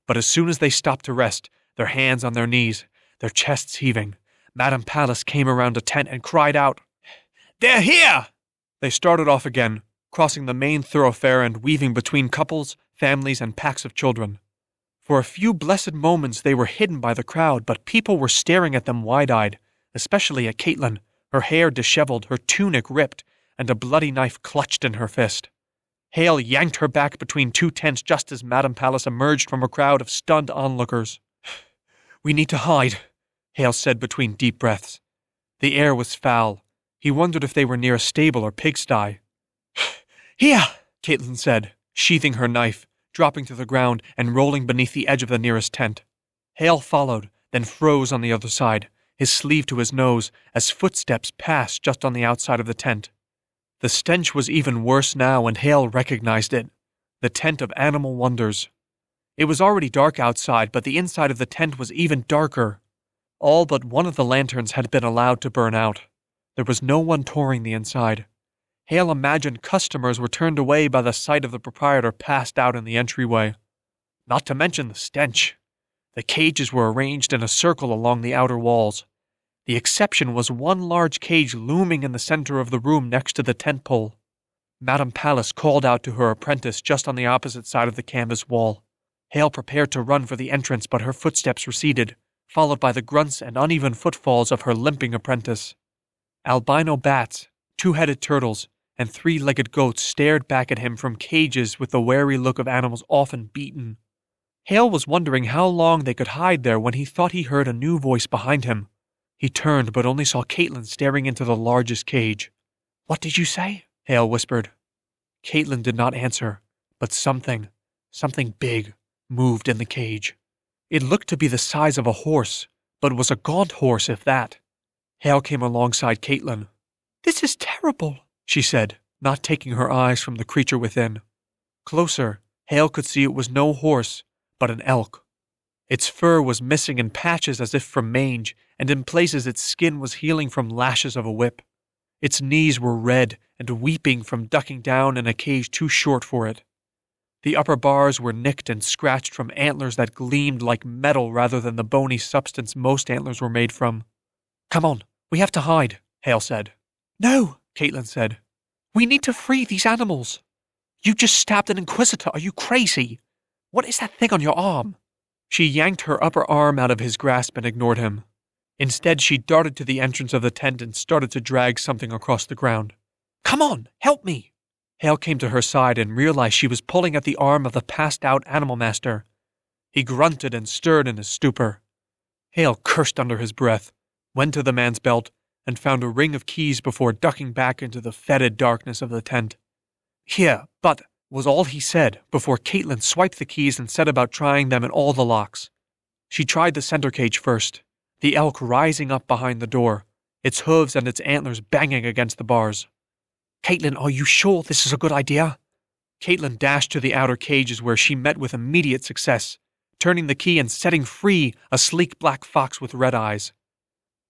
But as soon as they stopped to rest, their hands on their knees, their chests heaving, Madame Pallas came around a tent and cried out, "They're here!" They started off again, crossing the main thoroughfare and weaving between couples, families, and packs of children. For a few blessed moments they were hidden by the crowd, but people were staring at them wide-eyed, especially at Katlyn, her hair disheveled, her tunic ripped, and a bloody knife clutched in her fist. Haille yanked her back between two tents just as Madame Pallas emerged from a crowd of stunned onlookers. "We need to hide," Haille said between deep breaths. The air was foul. He wondered if they were near a stable or pigsty. "Here," Katlyn said, sheathing her knife, dropping to the ground and rolling beneath the edge of the nearest tent. Haille followed, then froze on the other side, his sleeve to his nose, as footsteps passed just on the outside of the tent. The stench was even worse now, and Haille recognized it. The tent of animal wonders. It was already dark outside, but the inside of the tent was even darker. All but one of the lanterns had been allowed to burn out. There was no one touring the inside. Haille imagined customers were turned away by the sight of the proprietor passed out in the entryway. Not to mention the stench. The cages were arranged in a circle along the outer walls. The exception was one large cage looming in the center of the room next to the tent pole. Madame Pallas called out to her apprentice just on the opposite side of the canvas wall. Haille prepared to run for the entrance, but her footsteps receded, followed by the grunts and uneven footfalls of her limping apprentice. Albino bats, two-headed turtles, and three-legged goats stared back at him from cages with the wary look of animals often beaten. Haille was wondering how long they could hide there when he thought he heard a new voice behind him. He turned but only saw Katlyn staring into the largest cage. "What did you say?" Haille whispered. Katlyn did not answer, but something big, moved in the cage. It looked to be the size of a horse, but was a gaunt horse if that. Haille came alongside Katlyn. "This is terrible," she said, not taking her eyes from the creature within. Closer, Haille could see it was no horse, but an elk. Its fur was missing in patches as if from mange, and in places its skin was healing from lashes of a whip. Its knees were red and weeping from ducking down in a cage too short for it. The upper bars were nicked and scratched from antlers that gleamed like metal rather than the bony substance most antlers were made from. "Come on, we have to hide," Haille said. "No," Katlyn said. "We need to free these animals. You just stabbed an inquisitor. Are you crazy? What is that thing on your arm?" She yanked her upper arm out of his grasp and ignored him. Instead, she darted to the entrance of the tent and started to drag something across the ground. "Come on, help me!" Haille came to her side and realized she was pulling at the arm of the passed-out animal master. He grunted and stirred in his stupor. Haille cursed under his breath, went to the man's belt, and found a ring of keys before ducking back into the fetid darkness of the tent. "Here, but," was all he said before Katlyn swiped the keys and set about trying them in all the locks. She tried the center cage first, the elk rising up behind the door, its hooves and its antlers banging against the bars. "Katlyn, are you sure this is a good idea?" Katlyn dashed to the outer cages where she met with immediate success, turning the key and setting free a sleek black fox with red eyes.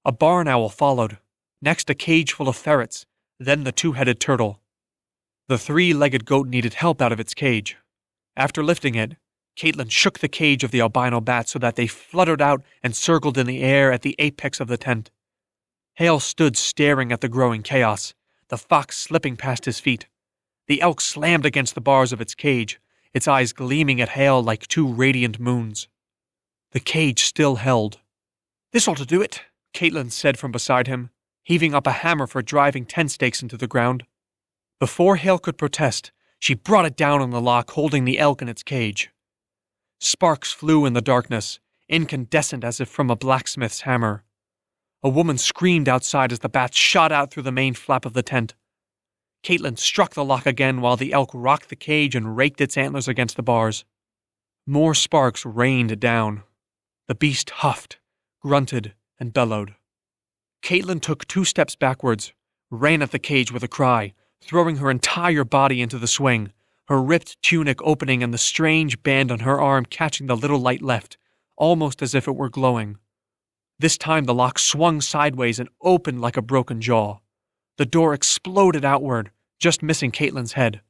A barn owl followed, next a cage full of ferrets, then the two-headed turtle. The three-legged goat needed help out of its cage. After lifting it, Katlyn shook the cage of the albino bat so that they fluttered out and circled in the air at the apex of the tent. Haille stood staring at the growing chaos, the fox slipping past his feet. The elk slammed against the bars of its cage, its eyes gleaming at Haille like two radiant moons. The cage still held. "This ought to do it," Katlyn said from beside him, heaving up a hammer for driving tent stakes into the ground. Before Haille could protest, she brought it down on the lock holding the elk in its cage. Sparks flew in the darkness, incandescent as if from a blacksmith's hammer. A woman screamed outside as the bat shot out through the main flap of the tent. Katlyn struck the lock again while the elk rocked the cage and raked its antlers against the bars. More sparks rained down. The beast huffed, grunted, and bellowed. Katlyn took 2 steps backwards, ran at the cage with a cry, throwing her entire body into the swing, her ripped tunic opening and the strange band on her arm catching the little light left, almost as if it were glowing. This time the lock swung sideways and opened like a broken jaw. The door exploded outward, just missing Katlyn's head.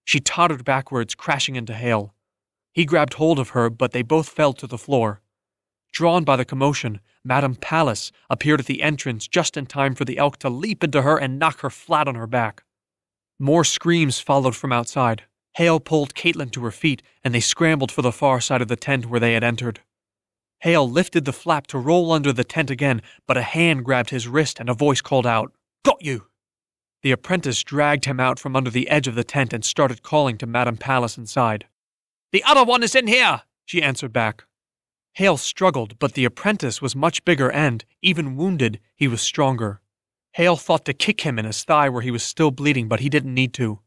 She tottered backwards, crashing into Haille. He grabbed hold of her, but they both fell to the floor. Drawn by the commotion, Madame Pallas appeared at the entrance just in time for the elk to leap into her and knock her flat on her back. More screams followed from outside. Haille pulled Katlyn to her feet, and they scrambled for the far side of the tent where they had entered. Haille lifted the flap to roll under the tent again, but a hand grabbed his wrist and a voice called out, "Got you!" The apprentice dragged him out from under the edge of the tent and started calling to Madame Pallas inside. "The other one is in here," she answered back. Haille struggled, but the apprentice was much bigger and, even wounded, he was stronger. Haille thought to kick him in his thigh where he was still bleeding, but he didn't need to.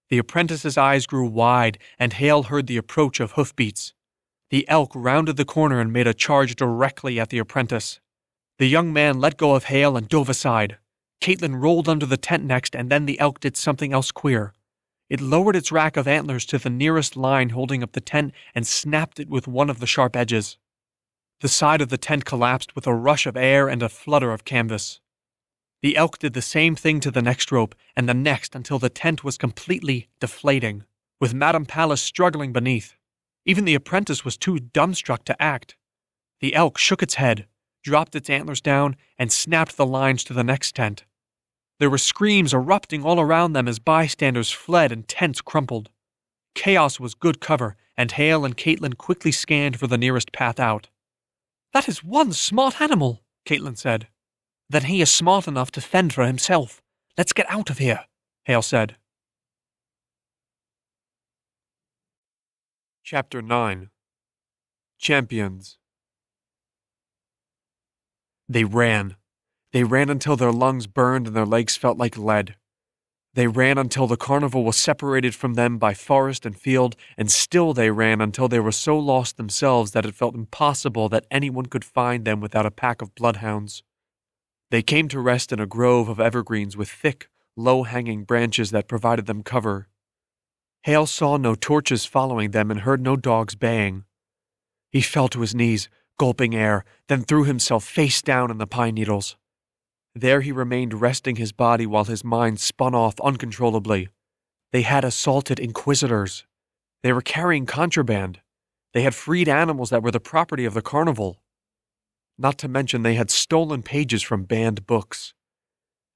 The apprentice's eyes grew wide, and Haille heard the approach of hoofbeats. The elk rounded the corner and made a charge directly at the apprentice. The young man let go of Haille and dove aside. Katlyn rolled under the tent next, and then the elk did something else queer. It lowered its rack of antlers to the nearest line holding up the tent and snapped it with one of the sharp edges. The side of the tent collapsed with a rush of air and a flutter of canvas. The elk did the same thing to the next rope, and the next until the tent was completely deflating, with Madame Pallas struggling beneath. Even the apprentice was too dumbstruck to act. The elk shook its head, dropped its antlers down, and snapped the lines to the next tent. There were screams erupting all around them as bystanders fled and tents crumpled. Chaos was good cover, and Haille and Katlyn quickly scanned for the nearest path out. "That is one smart animal," Katlyn said. "Then he is smart enough to fend for himself. Let's get out of here," Haille said. Chapter 9. Champions. They ran. They ran until their lungs burned and their legs felt like lead. They ran until the carnival was separated from them by forest and field, and still they ran until they were so lost themselves that it felt impossible that anyone could find them without a pack of bloodhounds. They came to rest in a grove of evergreens with thick, low-hanging branches that provided them cover. Haille saw no torches following them and heard no dogs baying. He fell to his knees, gulping air, then threw himself face down in the pine needles. There he remained resting his body while his mind spun off uncontrollably. They had assaulted inquisitors. They were carrying contraband. They had freed animals that were the property of the carnival. Not to mention they had stolen pages from banned books.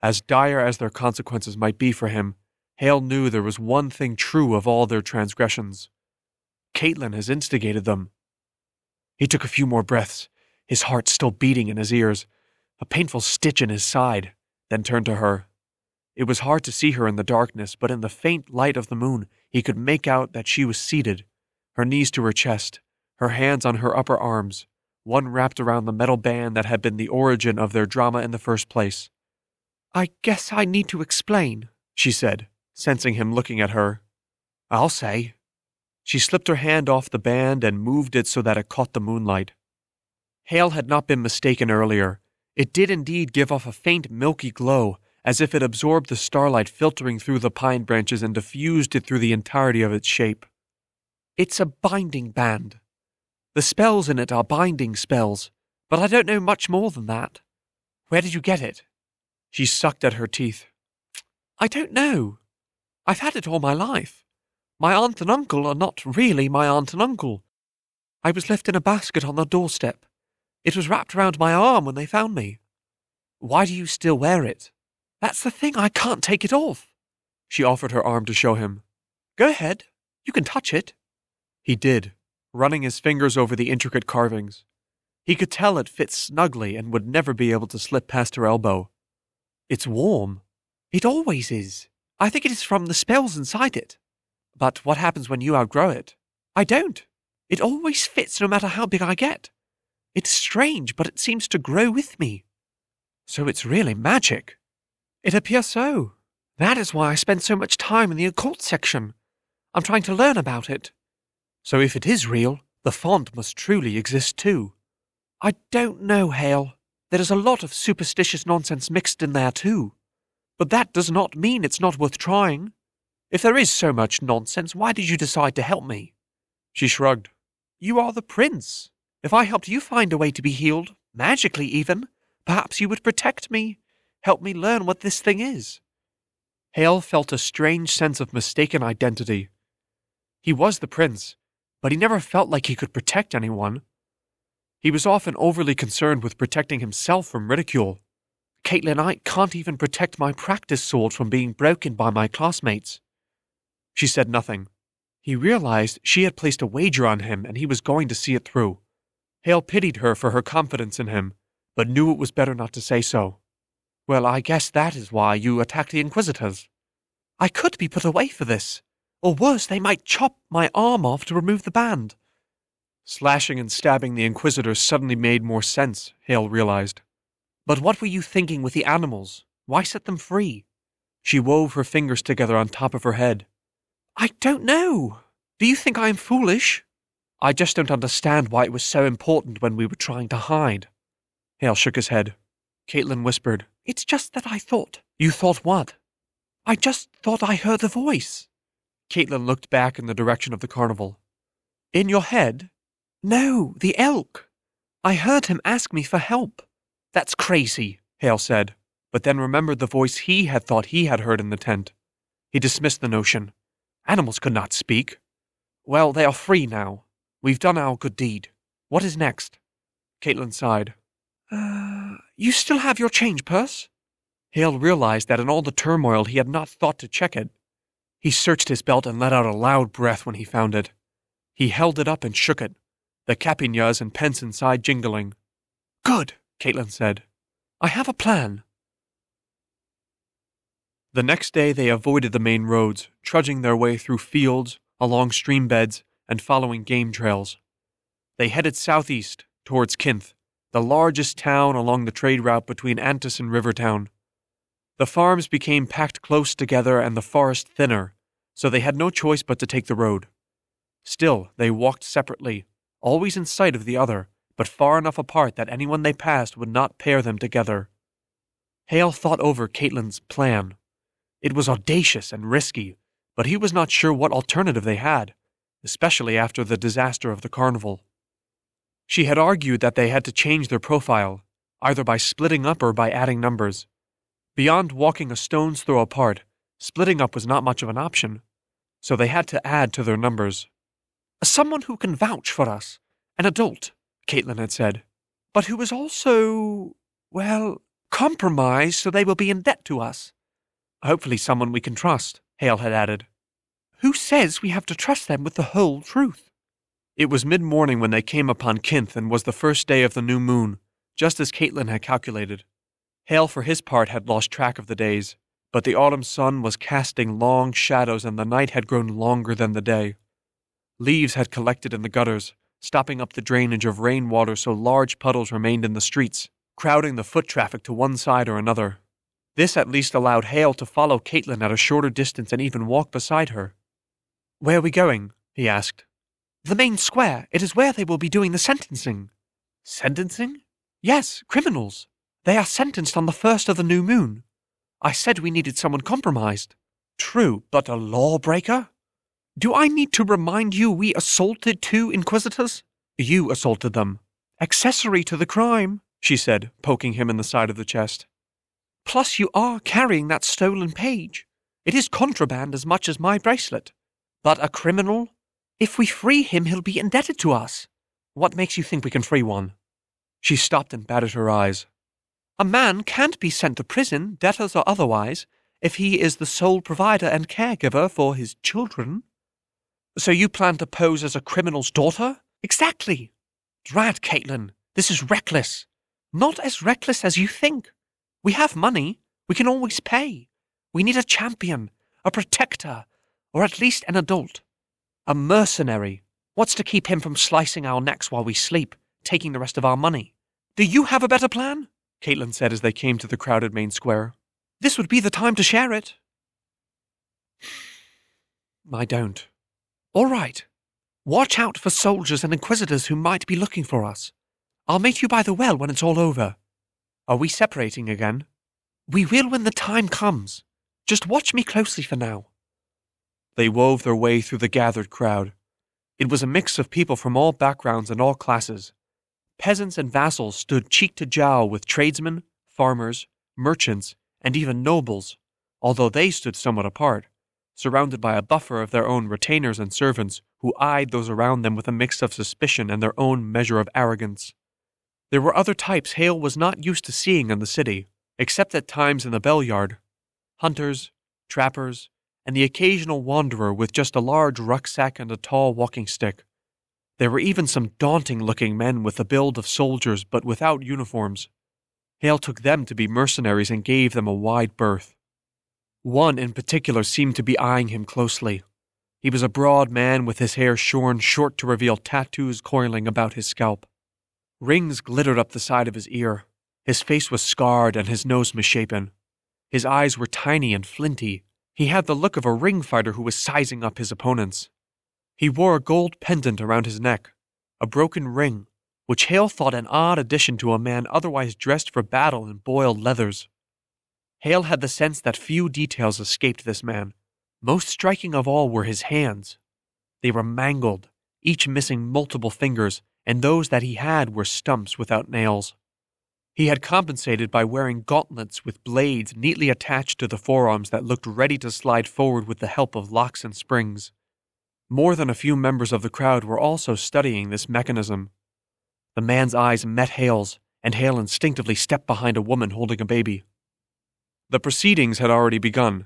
As dire as their consequences might be for him, Haille knew there was one thing true of all their transgressions. Katlyn has instigated them. He took a few more breaths, his heart still beating in his ears, a painful stitch in his side, then turned to her. It was hard to see her in the darkness, but in the faint light of the moon he could make out that she was seated, her knees to her chest, her hands on her upper arms, one wrapped around the metal band that had been the origin of their drama in the first place. "I guess I need to explain," she said, sensing him looking at her. "I'll say." She slipped her hand off the band and moved it so that it caught the moonlight. Haille had not been mistaken earlier. It did indeed give off a faint milky glow, as if it absorbed the starlight filtering through the pine branches and diffused it through the entirety of its shape. "It's a binding band. The spells in it are binding spells, but I don't know much more than that. Where did you get it?" She sucked at her teeth. "I don't know. I've had it all my life. My aunt and uncle are not really my aunt and uncle. I was left in a basket on the doorstep. It was wrapped around my arm when they found me." "Why do you still wear it?" "That's the thing, I can't take it off." She offered her arm to show him. "Go ahead, you can touch it." He did, running his fingers over the intricate carvings. He could tell it fit snugly and would never be able to slip past her elbow. "It's warm." "It always is. I think it is from the spells inside it." "But what happens when you outgrow it?" "I don't. It always fits no matter how big I get. It's strange, but it seems to grow with me." "So it's really magic." "It appears so. That is why I spend so much time in the occult section. I'm trying to learn about it." "So if it is real, the font must truly exist too." "I don't know, Haille. There is a lot of superstitious nonsense mixed in there too. But that does not mean it's not worth trying. If there is so much nonsense, why did you decide to help me?" She shrugged. "You are the prince. If I helped you find a way to be healed, magically even, perhaps you would protect me, help me learn what this thing is." Haille felt a strange sense of mistaken identity. He was the prince, but he never felt like he could protect anyone. He was often overly concerned with protecting himself from ridicule. "Katlyn, I can't even protect my practice sword from being broken by my classmates." She said nothing. He realized she had placed a wager on him and he was going to see it through. Haille pitied her for her confidence in him, but knew it was better not to say so. "Well, I guess that is why you attacked the inquisitors." "I could be put away for this. Or worse, they might chop my arm off to remove the band." Slashing and stabbing the inquisitors suddenly made more sense, Haille realized. "But what were you thinking with the animals? Why set them free?" She wove her fingers together on top of her head. "I don't know. Do you think I am foolish?" "I just don't understand why it was so important when we were trying to hide." Haille shook his head. Katlyn whispered, "It's just that I thought." "You thought what?" "I just thought I heard the voice." Katlyn looked back in the direction of the carnival. "In your head?" "No, the elk. I heard him ask me for help." "That's crazy," Haille said. but then remembered the voice he had thought he had heard in the tent. He dismissed the notion. Animals could not speak. Well, they are free now. We've done our good deed. What is next? Katlyn sighed. You still have your change purse? Haille realized that in all the turmoil he had not thought to check it. He searched his belt and let out a loud breath when he found it. He held it up and shook it, the capignas and pence inside jingling. Good, Katlyn said. I have a plan. The next day they avoided the main roads, trudging their way through fields, along stream beds, and following game trails. They headed southeast, towards Kinth, the largest town along the trade route between Antis and Rivertown. The farms became packed close together and the forest thinner, so they had no choice but to take the road. Still, they walked separately, always in sight of the other, but far enough apart that anyone they passed would not pair them together. Haille thought over Katlyn's plan. It was audacious and risky, but he was not sure what alternative they had, especially after the disaster of the carnival. She had argued that they had to change their profile, either by splitting up or by adding numbers. Beyond walking a stone's throw apart, splitting up was not much of an option, so they had to add to their numbers. Someone who can vouch for us, an adult, Katlyn had said, but who is also, well, compromised so they will be in debt to us. Hopefully someone we can trust, Haille had added. Who says we have to trust them with the whole truth? It was mid-morning when they came upon Kinth and was the first day of the new moon, just as Katlyn had calculated. Haille for his part had lost track of the days, but the autumn sun was casting long shadows and the night had grown longer than the day. Leaves had collected in the gutters, stopping up the drainage of rainwater so large puddles remained in the streets, crowding the foot traffic to one side or another. This at least allowed Haille to follow Katlyn at a shorter distance and even walk beside her. Where are we going? He asked. The main square. It is where they will be doing the sentencing. Sentencing? Yes, criminals. They are sentenced on the first of the new moon. I said we needed someone compromised. True, but a lawbreaker? Do I need to remind you we assaulted 2 inquisitors? You assaulted them. Accessory to the crime, she said, poking him in the side of the chest. Plus you are carrying that stolen page. It is contraband as much as my bracelet. But a criminal? If we free him, he'll be indebted to us. What makes you think we can free one? She stopped and batted her eyes. A man can't be sent to prison, debtors or otherwise, if he is the sole provider and caregiver for his children. So you plan to pose as a criminal's daughter? Exactly. Drat, Katlyn, this is reckless. Not as reckless as you think. We have money. We can always pay. We need a champion, a protector, or at least an adult. A mercenary. What's to keep him from slicing our necks while we sleep, taking the rest of our money? Do you have a better plan? Katlyn said as they came to the crowded main square. This would be the time to share it. I don't. All right. Watch out for soldiers and inquisitors who might be looking for us. I'll meet you by the well when it's all over. Are we separating again? We will when the time comes. Just watch me closely for now. They wove their way through the gathered crowd. It was a mix of people from all backgrounds and all classes. Peasants and vassals stood cheek to jowl with tradesmen, farmers, merchants, and even nobles, although they stood somewhat apart, surrounded by a buffer of their own retainers and servants who eyed those around them with a mix of suspicion and their own measure of arrogance. There were other types Haille was not used to seeing in the city, except at times in the bell yard. Hunters, trappers, and the occasional wanderer with just a large rucksack and a tall walking stick. There were even some daunting-looking men with the build of soldiers but without uniforms. Haille took them to be mercenaries and gave them a wide berth. One in particular seemed to be eyeing him closely. He was a broad man with his hair shorn short to reveal tattoos coiling about his scalp. Rings glittered up the side of his ear. His face was scarred and his nose misshapen. His eyes were tiny and flinty. He had the look of a ring fighter who was sizing up his opponents. He wore a gold pendant around his neck, a broken ring, which Haille thought an odd addition to a man otherwise dressed for battle in boiled leathers. Haille had the sense that few details escaped this man. Most striking of all were his hands. They were mangled, each missing multiple fingers, and those that he had were stumps without nails. He had compensated by wearing gauntlets with blades neatly attached to the forearms that looked ready to slide forward with the help of locks and springs. More than a few members of the crowd were also studying this mechanism. The man's eyes met Haile's, and Haille instinctively stepped behind a woman holding a baby. The proceedings had already begun.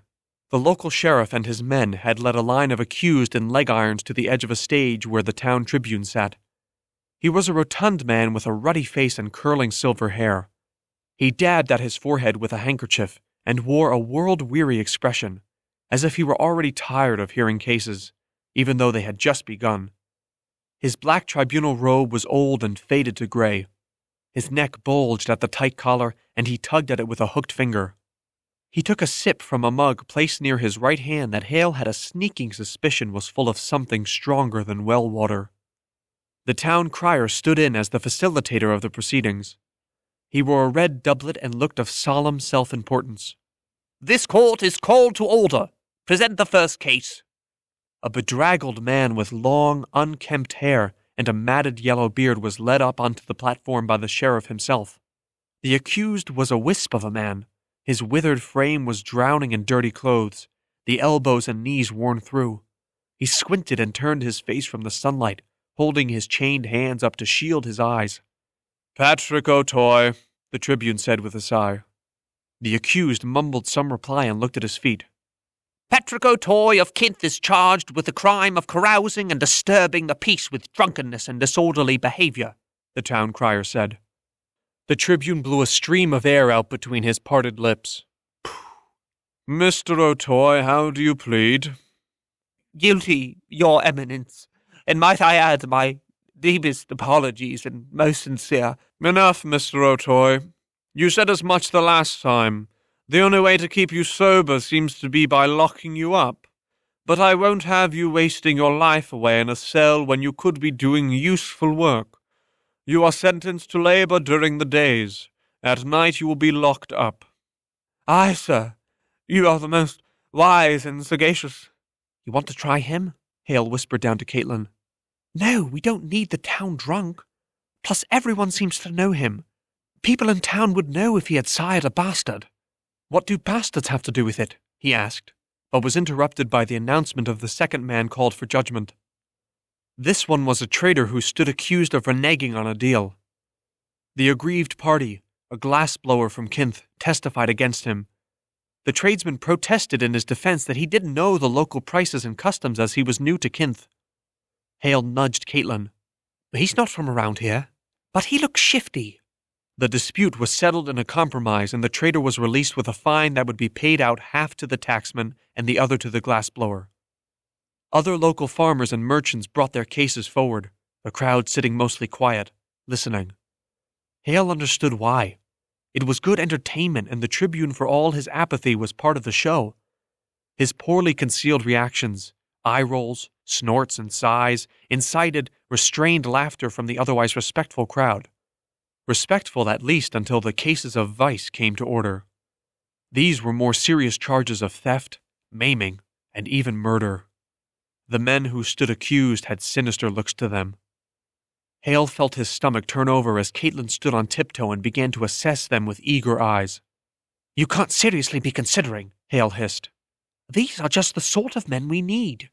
The local sheriff and his men had led a line of accused in leg irons to the edge of a stage where the town tribune sat. He was a rotund man with a ruddy face and curling silver hair. He dabbed at his forehead with a handkerchief and wore a world-weary expression, as if he were already tired of hearing cases, even though they had just begun. His black tribunal robe was old and faded to gray. His neck bulged at the tight collar, and he tugged at it with a hooked finger. He took a sip from a mug placed near his right hand that Haille had a sneaking suspicion was full of something stronger than well water. The town crier stood in as the facilitator of the proceedings. He wore a red doublet and looked of solemn self-importance. "This court is called to order. Present the first case." A bedraggled man with long, unkempt hair and a matted yellow beard was led up onto the platform by the sheriff himself. The accused was a wisp of a man. His withered frame was drowning in dirty clothes, the elbows and knees worn through. He squinted and turned his face from the sunlight, holding his chained hands up to shield his eyes. "Patrick O'Toy," the tribune said with a sigh. The accused mumbled some reply and looked at his feet. "Patrick O'Toy of Kent is charged with the crime of carousing and disturbing the peace with drunkenness and disorderly behavior," the town crier said. The tribune blew a stream of air out between his parted lips. "Mr. O'Toy, how do you plead?" "Guilty, Your Eminence, and might I add my deepest apologies and most sincere—" "Enough, Mr. O'Toy. You said as much the last time. The only way to keep you sober seems to be by locking you up. But I won't have you wasting your life away in a cell when you could be doing useful work. You are sentenced to labor during the days. At night you will be locked up." "Aye, sir. You are the most wise and sagacious." "You want to try him?" Haille whispered down to Katlyn. "No, we don't need the town drunk. Plus everyone seems to know him. People in town would know if he had sired a bastard." "What do bastards have to do with it?" he asked, but was interrupted by the announcement of the second man called for judgment. This one was a traitor who stood accused of reneging on a deal. The aggrieved party, a glassblower from Kinth, testified against him. The tradesman protested in his defense that he didn't know the local prices and customs as he was new to Kinth. Haille nudged Katlyn. "He's not from around here, but he looks shifty." The dispute was settled in a compromise, and the traitor was released with a fine that would be paid out half to the tacksman and the other to the glassblower. Other local farmers and merchants brought their cases forward, the crowd sitting mostly quiet, listening. Haille understood why. It was good entertainment, and the tribune, for all his apathy, was part of the show. His poorly concealed reactions, eye rolls, snorts, and sighs incited restrained laughter from the otherwise respectful crowd. Respectful at least until the cases of vice came to order. These were more serious charges of theft, maiming, and even murder. The men who stood accused had sinister looks to them. Haille felt his stomach turn over as Katlyn stood on tiptoe and began to assess them with eager eyes. "You can't seriously be considering," Haille hissed. "These are just the sort of men we need."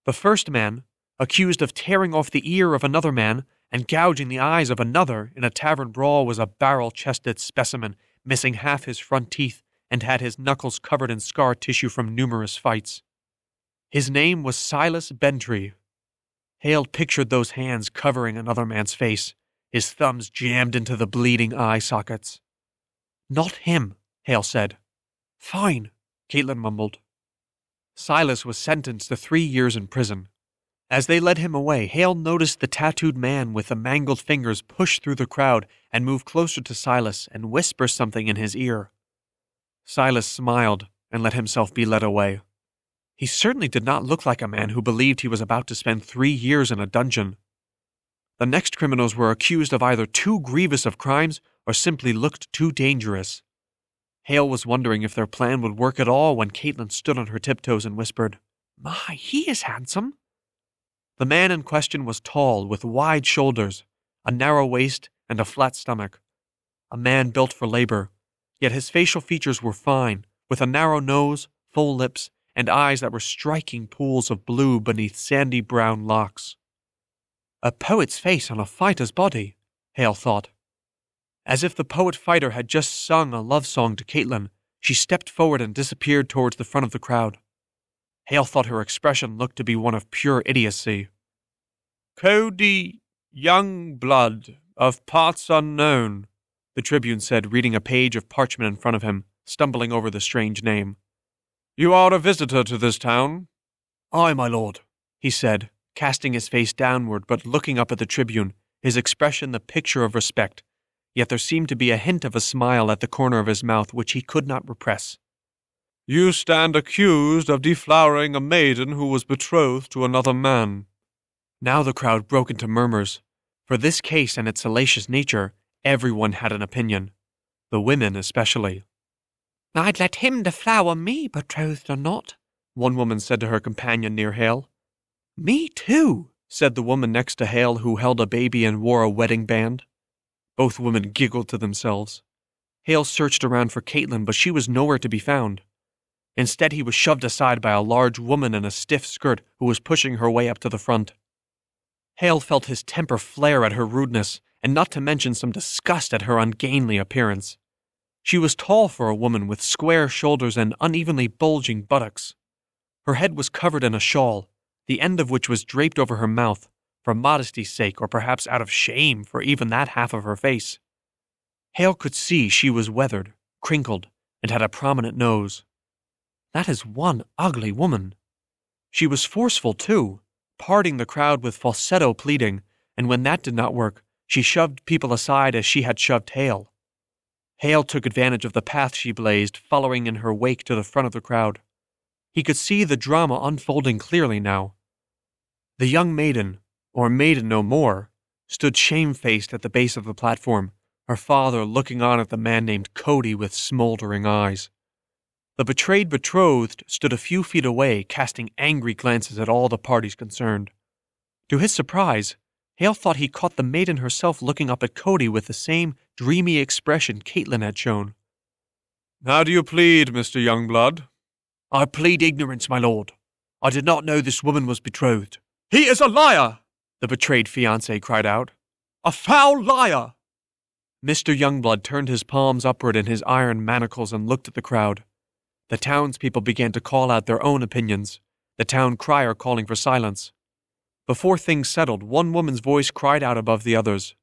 The first man, accused of tearing off the ear of another man and gouging the eyes of another in a tavern brawl, was a barrel-chested specimen, missing half his front teeth and had his knuckles covered in scar tissue from numerous fights. His name was Silas Bentry. Haille pictured those hands covering another man's face, his thumbs jammed into the bleeding eye sockets. "Not him," Haille said. "Fine," Katlyn mumbled. Silas was sentenced to 3 years in prison. As they led him away, Haille noticed the tattooed man with the mangled fingers push through the crowd and move closer to Silas and whisper something in his ear. Silas smiled and let himself be led away. He certainly did not look like a man who believed he was about to spend 3 years in a dungeon. The next criminals were accused of either too grievous of crimes or simply looked too dangerous. Haille was wondering if their plan would work at all when Katlyn stood on her tiptoes and whispered, "My, he is handsome." The man in question was tall, with wide shoulders, a narrow waist, and a flat stomach. a man built for labor, yet his facial features were fine, with a narrow nose, full lips, and eyes that were striking pools of blue beneath sandy brown locks. A poet's face on a fighter's body, Haille thought. As if the poet-fighter had just sung a love song to Katlyn, she stepped forward and disappeared towards the front of the crowd. Haille thought her expression looked to be one of pure idiocy. "Cody Youngblood, of parts unknown," the Tribune said, reading a page of parchment in front of him, stumbling over the strange name. "You are a visitor to this town?" "Aye, my lord," he said, casting his face downward but looking up at the Tribune, his expression the picture of respect, yet there seemed to be a hint of a smile at the corner of his mouth which he could not repress. "You stand accused of deflowering a maiden who was betrothed to another man." Now the crowd broke into murmurs. For this case and its salacious nature, everyone had an opinion, the women especially. "I'd let him deflower me, betrothed or not," one woman said to her companion near Haille. "Me too," said the woman next to Haille who held a baby and wore a wedding band. Both women giggled to themselves. Haille searched around for Katlyn, but she was nowhere to be found. Instead, he was shoved aside by a large woman in a stiff skirt who was pushing her way up to the front. Haille felt his temper flare at her rudeness, and not to mention some disgust at her ungainly appearance. She was tall for a woman with square shoulders and unevenly bulging buttocks. Her head was covered in a shawl, the end of which was draped over her mouth, for modesty's sake or perhaps out of shame for even that half of her face. Haille could see she was weathered, crinkled, and had a prominent nose. That is one ugly woman. She was forceful, too, parting the crowd with falsetto pleading, and when that did not work, she shoved people aside as she had shoved Haille. Haille took advantage of the path she blazed, following in her wake to the front of the crowd. He could see the drama unfolding clearly now. The young maiden, or maiden no more, stood shamefaced at the base of the platform, her father looking on at the man named Cody with smoldering eyes. The betrayed betrothed stood a few feet away, casting angry glances at all the parties concerned. To his surprise, Haille thought he caught the maiden herself looking up at Cody with the same dreamy expression Katlyn had shown. "How do you plead, Mr. Youngblood?" "I plead ignorance, my lord. I did not know this woman was betrothed." "He is a liar!" the betrayed fiancé cried out. "A foul liar!" Mr. Youngblood turned his palms upward in his iron manacles and looked at the crowd. The townspeople began to call out their own opinions, the town crier calling for silence. Before things settled, one woman's voice cried out above the others.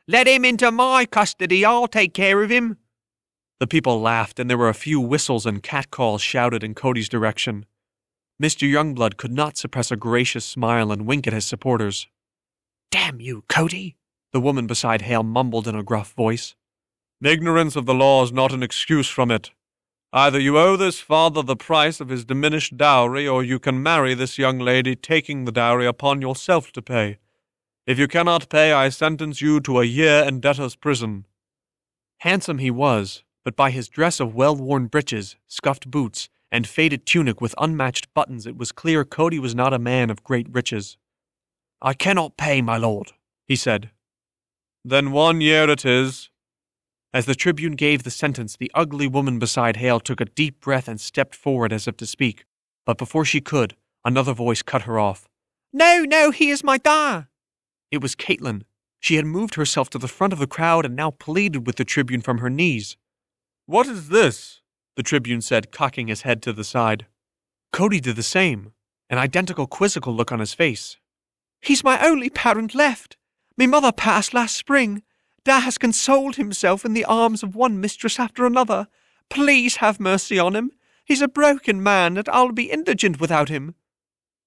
"Let him into my custody, I'll take care of him." The people laughed, and there were a few whistles and catcalls shouted in Cody's direction. Mr. Youngblood could not suppress a gracious smile and wink at his supporters. "Damn you, Cody," the woman beside Haille mumbled in a gruff voice. "Ignorance of the law is not an excuse from it. Either you owe this father the price of his diminished dowry, or you can marry this young lady, taking the dowry upon yourself to pay. If you cannot pay, I sentence you to a year in debtor's prison." Handsome he was, but by his dress of well-worn breeches, scuffed boots, and faded tunic with unmatched buttons it was clear Cody was not a man of great riches. "I cannot pay, my lord," he said. "Then 1 year it is." As the Tribune gave the sentence, the ugly woman beside Haille took a deep breath and stepped forward as if to speak, but before she could, another voice cut her off. No, he is my da." It was Katlyn. She had moved herself to the front of the crowd and now pleaded with the Tribune from her knees. "What is this?" the Tribune said, cocking his head to the side. Cody did the same, an identical quizzical look on his face. "He's my only parent left. Me mother passed last spring. Da has consoled himself in the arms of one mistress after another. Please have mercy on him. He's a broken man, and I'll be indigent without him."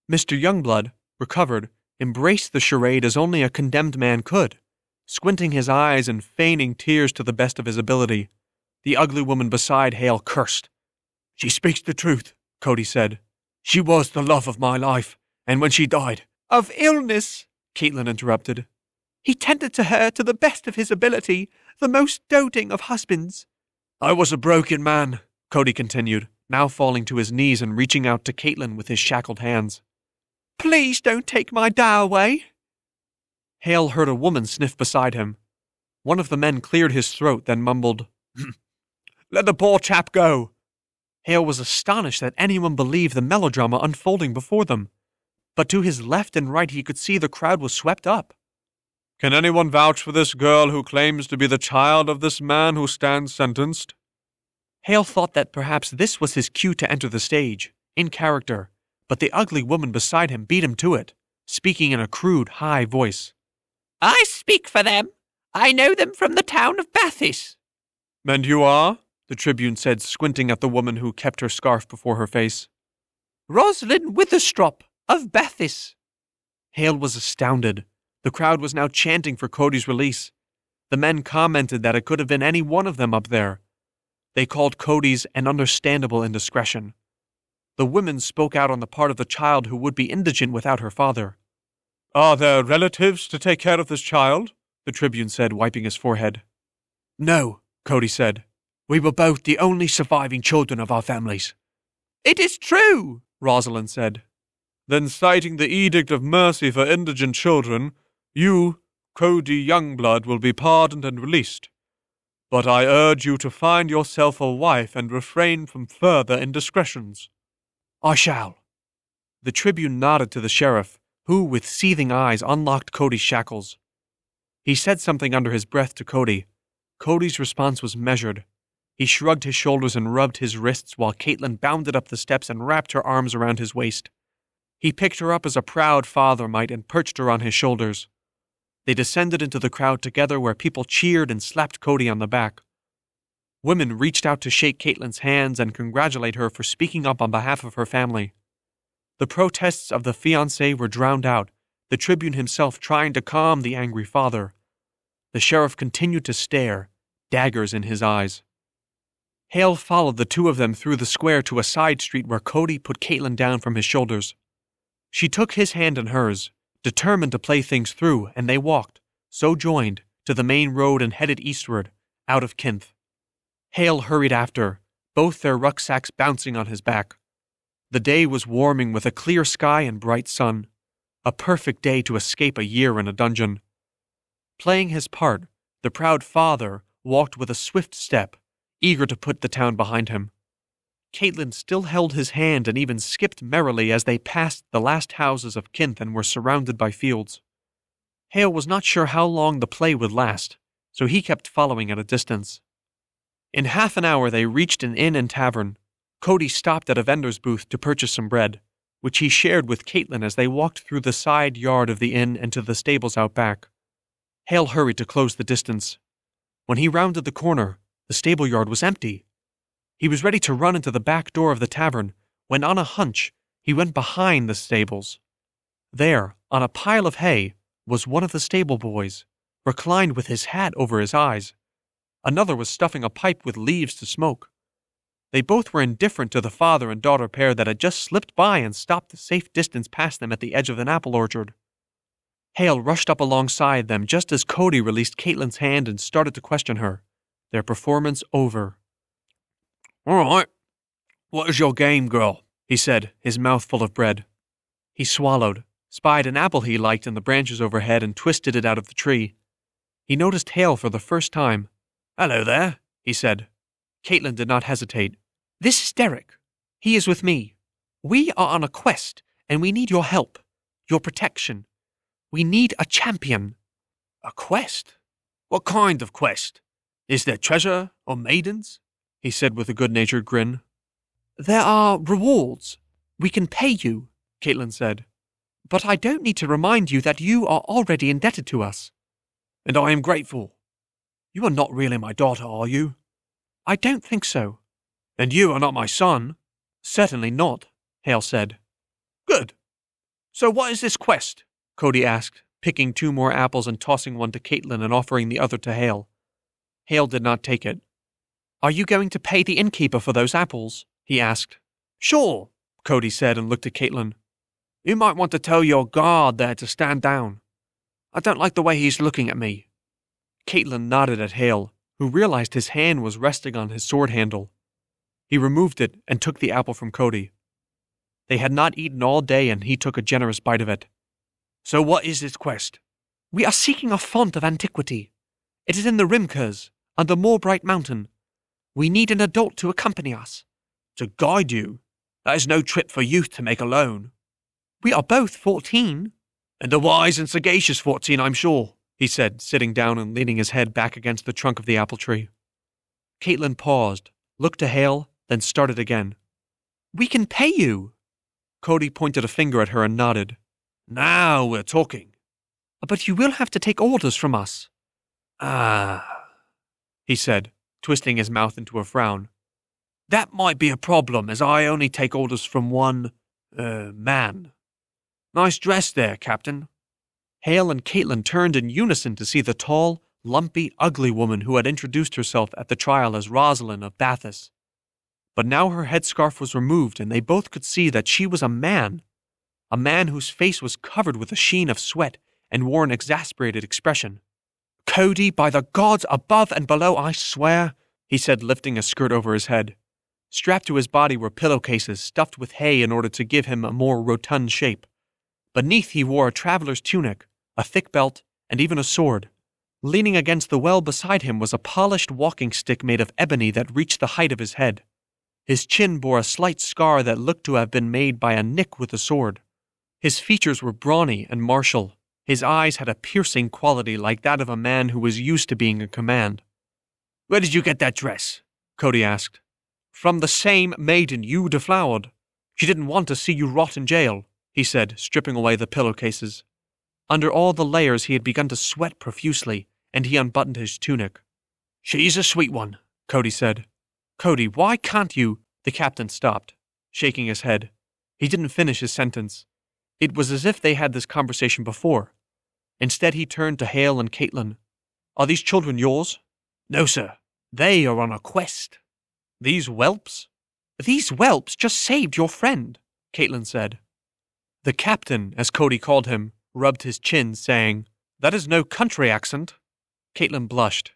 Mr. Youngblood, recovered, embraced the charade as only a condemned man could, squinting his eyes and feigning tears to the best of his ability. The ugly woman beside Haille cursed. "She speaks the truth," Cody said. "She was the love of my life, and when she died—" "Of illness," Katlyn interrupted. "He tended to her to the best of his ability, the most doting of husbands." "I was a broken man," Cody continued, now falling to his knees and reaching out to Katlyn with his shackled hands. "Please don't take my da away." Haille heard a woman sniff beside him. One of the men cleared his throat, then mumbled, "Let the poor chap go." Haille was astonished that anyone believed the melodrama unfolding before them, but to his left and right he could see the crowd was swept up. "Can anyone vouch for this girl who claims to be the child of this man who stands sentenced?" Haille thought that perhaps this was his cue to enter the stage, in character, but the ugly woman beside him beat him to it, speaking in a crude, high voice. "I speak for them. I know them from the town of Bathis." "And you are?" the tribune said, squinting at the woman who kept her scarf before her face. "Rosalind Witherstrop of Bathis." Haille was astounded. The crowd was now chanting for Cody's release. The men commented that it could have been any one of them up there. They called Cody's an understandable indiscretion. The women spoke out on the part of the child who would be indigent without her father. "Are there relatives to take care of this child?" the tribune said, wiping his forehead. "No," Cody said. "We were both the only surviving children of our families." "It is true," Rosalind said. "Then, citing the Edict of Mercy for Indigent Children, you, Cody Youngblood, will be pardoned and released. But I urge you to find yourself a wife and refrain from further indiscretions." "I shall." The tribune nodded to the sheriff, who, with seething eyes, unlocked Cody's shackles. He said something under his breath to Cody. Cody's response was measured. He shrugged his shoulders and rubbed his wrists while Katlyn bounded up the steps and wrapped her arms around his waist. He picked her up as a proud father might and perched her on his shoulders. They descended into the crowd together where people cheered and slapped Cody on the back. Women reached out to shake Katlyn's hands and congratulate her for speaking up on behalf of her family. The protests of the fiancé were drowned out, the tribune himself trying to calm the angry father. The sheriff continued to stare, daggers in his eyes. Haille followed the two of them through the square to a side street where Cody put Katlyn down from his shoulders. She took his hand in hers, determined to play things through, and they walked, so joined, to the main road and headed eastward, out of Kinth. Haille hurried after, both their rucksacks bouncing on his back. The day was warming with a clear sky and bright sun, a perfect day to escape a year in a dungeon. Playing his part, the proud father walked with a swift step, eager to put the town behind him. Katlyn still held his hand and even skipped merrily as they passed the last houses of Kinth and were surrounded by fields. Haille was not sure how long the play would last, so he kept following at a distance. In half an hour they reached an inn and tavern. Cody stopped at a vendor's booth to purchase some bread, which he shared with Katlyn as they walked through the side yard of the inn and to the stables out back. Haille hurried to close the distance. When he rounded the corner, the stable yard was empty. He was ready to run into the back door of the tavern when, on a hunch, he went behind the stables. There, on a pile of hay, was one of the stable boys, reclined with his hat over his eyes. Another was stuffing a pipe with leaves to smoke. They both were indifferent to the father and daughter pair that had just slipped by and stopped a safe distance past them at the edge of an apple orchard. Haille rushed up alongside them just as Cody released Katlyn's hand and started to question her, their performance over. "All right. What is your game, girl?" he said, his mouth full of bread. He swallowed, spied an apple he liked in the branches overhead and twisted it out of the tree. He noticed Haille for the first time. "Hello there," he said. Katlyn did not hesitate. "This is Derek. He is with me. We are on a quest, and we need your help, your protection. We need a champion." "A quest? What kind of quest? Is there treasure or maidens?" he said with a good-natured grin. "There are rewards. We can pay you," Katlyn said. "But I don't need to remind you that you are already indebted to us." "And I am grateful. You are not really my daughter, are you?" "I don't think so." "And you are not my son?" "Certainly not," Haille said. "Good. So what is this quest?" Cody asked, picking 2 more apples and tossing one to Katlyn and offering the other to Haille. Haille did not take it. "Are you going to pay the innkeeper for those apples?" he asked. "Sure," Cody said and looked at Katlyn. "You might want to tell your guard there to stand down. I don't like the way he's looking at me." Katlyn nodded at Haille, who realized his hand was resting on his sword handle. He removed it and took the apple from Cody. They had not eaten all day and he took a generous bite of it. "So what is this quest?" "We are seeking a font of antiquity. It is in the Rimkers, under Moorbright Mountain. We need an adult to accompany us. To guide you? That is no trip for youth to make alone. We are both 14. And a wise and sagacious 14, I'm sure, he said, sitting down and leaning his head back against the trunk of the apple tree. Katlyn paused, looked to Haille, then started again. We can pay you. Cody pointed a finger at her and nodded. Now we're talking. But you will have to take orders from us. He said, twisting his mouth into a frown. That might be a problem, as I only take orders from one, man. Nice dress there, Captain. Haille and Katlyn turned in unison to see the tall, lumpy, ugly woman who had introduced herself at the trial as Rosalind of Bathos. But now her headscarf was removed, and they both could see that she was a man whose face was covered with a sheen of sweat and wore an exasperated expression. Cody, by the gods above and below, I swear, he said, lifting a skirt over his head. Strapped to his body were pillowcases stuffed with hay in order to give him a more rotund shape. Beneath he wore a traveler's tunic, a thick belt, and even a sword. Leaning against the well beside him was a polished walking stick made of ebony that reached the height of his head. His chin bore a slight scar that looked to have been made by a nick with a sword. His features were brawny and martial. His eyes had a piercing quality like that of a man who was used to being in command. Where did you get that dress? Cody asked. From the same maiden you deflowered. She didn't want to see you rot in jail, he said, stripping away the pillowcases. Under all the layers he had begun to sweat profusely, and he unbuttoned his tunic. She's a sweet one, Cody said. Cody, why can't you? The captain stopped, shaking his head. He didn't finish his sentence. It was as if they had this conversation before. Instead he turned to Haille and Katlyn. Are these children yours? No, sir. They are on a quest. These whelps? These whelps just saved your friend, Katlyn said. The captain, as Cody called him, rubbed his chin, saying, That is no country accent. Katlyn blushed.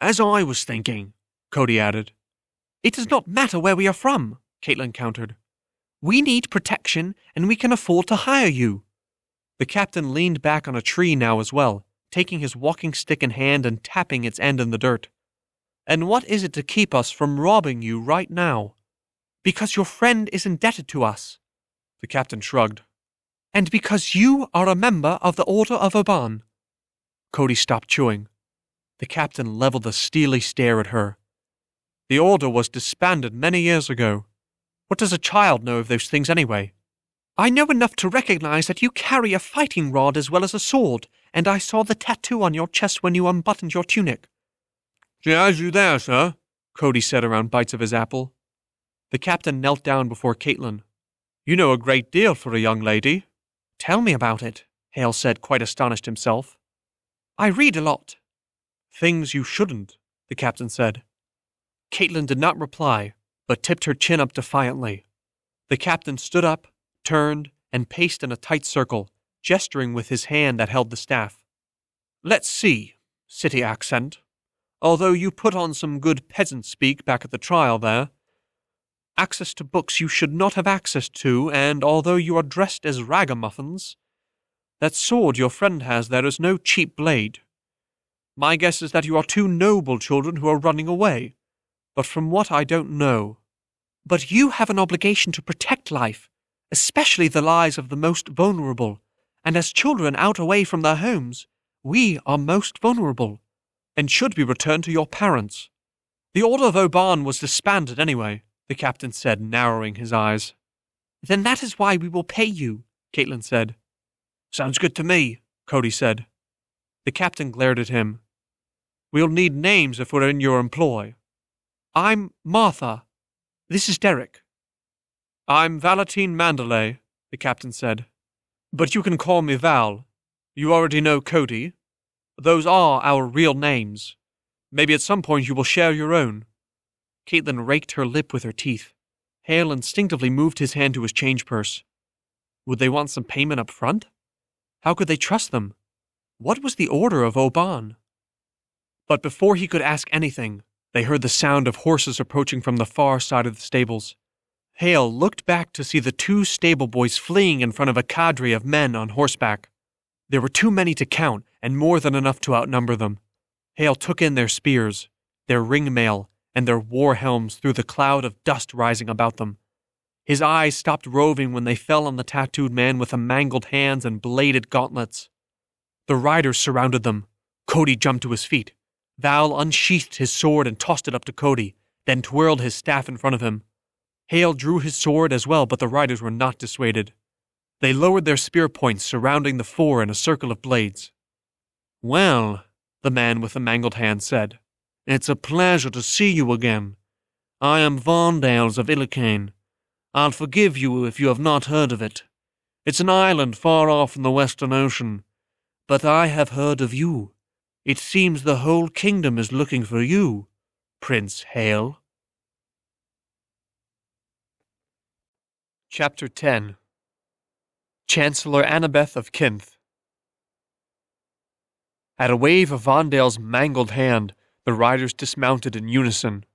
As I was thinking, Cody added. It does not matter where we are from, Katlyn countered. We need protection, and we can afford to hire you. The captain leaned back on a tree now as well, taking his walking stick in hand and tapping its end in the dirt. And what is it to keep us from robbing you right now? Because your friend is indebted to us. The captain shrugged. And because you are a member of the Order of Vauban. Cody stopped chewing. The captain leveled a steely stare at her. The order was disbanded many years ago. What does a child know of those things anyway? I know enough to recognize that you carry a fighting rod as well as a sword, and I saw the tattoo on your chest when you unbuttoned your tunic. She has you there, sir, Cody said around bites of his apple. The captain knelt down before Katlyn. You know a great deal for a young lady. Tell me about it, Haille said, quite astonished himself. I read a lot. Things you shouldn't, the captain said. Katlyn did not reply, but tipped her chin up defiantly. The captain stood up, turned, and paced in a tight circle, gesturing with his hand that held the staff. Let's see, city accent. Although you put on some good peasant speak back at the trial there. Access to books you should not have access to, and although you are dressed as ragamuffins, that sword your friend has there is no cheap blade. My guess is that you are two noble children who are running away, but from what I don't know. But you have an obligation to protect life, especially the lives of the most vulnerable, and as children out away from their homes, we are most vulnerable, and should be returned to your parents. The Order of Vauban was disbanded anyway, the captain said, narrowing his eyes. Then that is why we will pay you, Katlyn said. Sounds good to me, Cody said. The captain glared at him. We'll need names if we're in your employ. I'm Martha. This is Derek. I'm Valentine Manderley, the captain said. But you can call me Val. You already know Cody. Those are our real names. Maybe at some point you will share your own. Katlyn raked her lip with her teeth. Haille instinctively moved his hand to his change purse. Would they want some payment up front? How could they trust them? What was the Order of Vauban? But before he could ask anything, they heard the sound of horses approaching from the far side of the stables. Haille looked back to see the two stable boys fleeing in front of a cadre of men on horseback. There were too many to count, and more than enough to outnumber them. Haille took in their spears, their ringmail, and their war helms through the cloud of dust rising about them. His eyes stopped roving when they fell on the tattooed man with the mangled hands and bladed gauntlets. The riders surrounded them. Cody jumped to his feet. Val unsheathed his sword and tossed it up to Cody, then twirled his staff in front of him. Haille drew his sword as well, but the riders were not dissuaded. They lowered their spear points, surrounding the four in a circle of blades. "Well," the man with the mangled hands said, "it's a pleasure to see you again. I am Vonaldes of Illicain. I'll forgive you if you have not heard of it. It's an island far off in the Western Ocean. But I have heard of you. It seems the whole kingdom is looking for you, Prince Haille." Chapter 10. Chancellor Annabeth of Kinth. At a wave of Vonaldes' mangled hand, the riders dismounted in unison.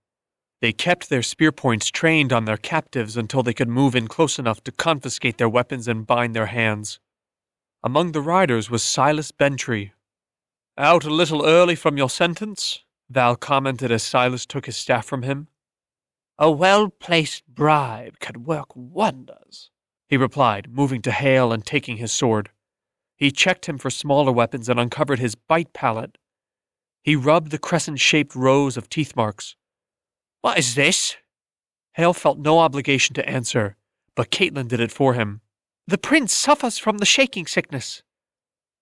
They kept their spear points trained on their captives until they could move in close enough to confiscate their weapons and bind their hands. Among the riders was Silas Bentry. "Out a little early from your sentence?" Val commented as Silas took his staff from him. "A well-placed bribe can work wonders," he replied, moving to Haille and taking his sword. He checked him for smaller weapons and uncovered his bite palette. He rubbed the crescent-shaped rows of teeth marks. "What is this?" Haille felt no obligation to answer, but Katlyn did it for him. "The prince suffers from the shaking sickness."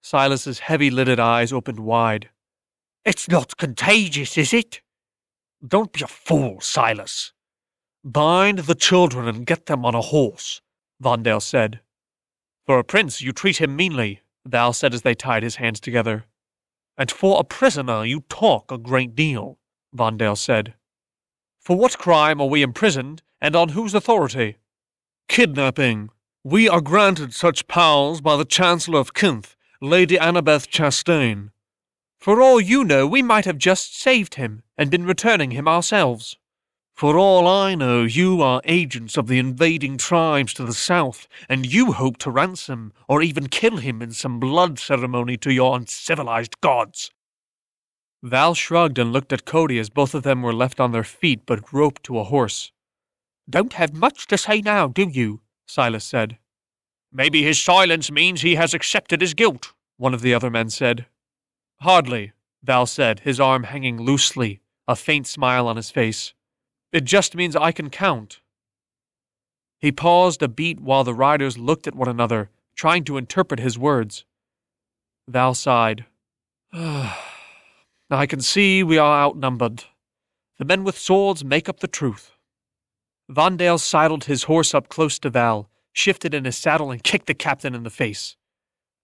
Silas's heavy-lidded eyes opened wide. "It's not contagious, is it?" "Don't be a fool, Silas. Bind the children and get them on a horse," Vonaldes said. "For a prince, you treat him meanly," Val said as they tied his hands together. "And for a prisoner, you talk a great deal," Vonaldes said. "For what crime are we imprisoned, and on whose authority?" "Kidnapping. We are granted such powers by the Chancellor of Kinth, Lady Annabeth Chastain." "For all you know, we might have just saved him and been returning him ourselves." "For all I know, you are agents of the invading tribes to the south, and you hope to ransom or even kill him in some blood ceremony to your uncivilized gods." Val shrugged and looked at Cody as both of them were left on their feet but roped to a horse. "Don't have much to say now, do you?" Silas said. "Maybe his silence means he has accepted his guilt," one of the other men said. "Hardly," Val said, his arm hanging loosely, a faint smile on his face. "It just means I can count." He paused a beat while the riders looked at one another, trying to interpret his words. Val sighed. "I can see we are outnumbered. The men with swords make up the truth." Vonaldes sidled his horse up close to Val, shifted in his saddle and kicked the captain in the face.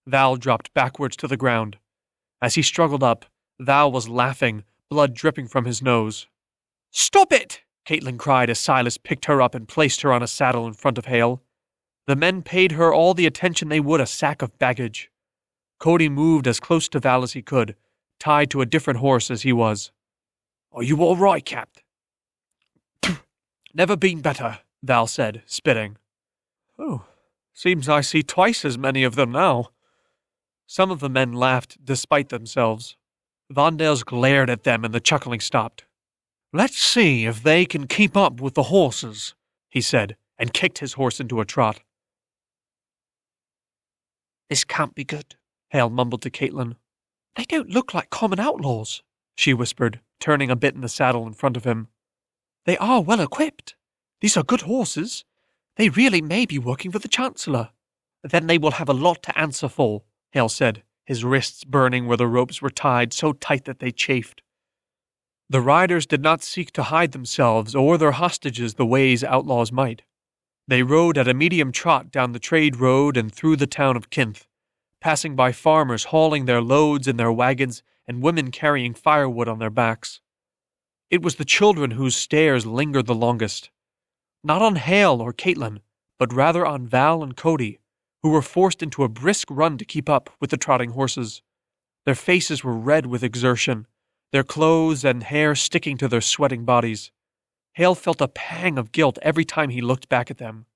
Val dropped backwards to the ground. As he struggled up, Val was laughing, blood dripping from his nose. "Stop it!" Katlyn cried as Silas picked her up and placed her on a saddle in front of Haille. The men paid her all the attention they would a sack of baggage. Cody moved as close to Val as he could, tied to a different horse as he was. "Are you all right, Cap?" "Never been better," Val said, spitting. "Oh, seems I see twice as many of them now." Some of the men laughed despite themselves. Vonaldes glared at them and the chuckling stopped. "Let's see if they can keep up with the horses," he said, and kicked his horse into a trot. "This can't be good," Haille mumbled to Katlyn. "They don't look like common outlaws," she whispered, turning a bit in the saddle in front of him. "They are well equipped. These are good horses. They really may be working for the Chancellor." "Then they will have a lot to answer for," Haille said, his wrists burning where the ropes were tied so tight that they chafed. The riders did not seek to hide themselves or their hostages the ways outlaws might. They rode at a medium trot down the trade road and through the town of Kinth, passing by farmers hauling their loads in their wagons and women carrying firewood on their backs. It was the children whose stares lingered the longest. Not on Haille or Katlyn, but rather on Val and Cody, who were forced into a brisk run to keep up with the trotting horses. Their faces were red with exertion, their clothes and hair sticking to their sweating bodies. Haille felt a pang of guilt every time he looked back at them.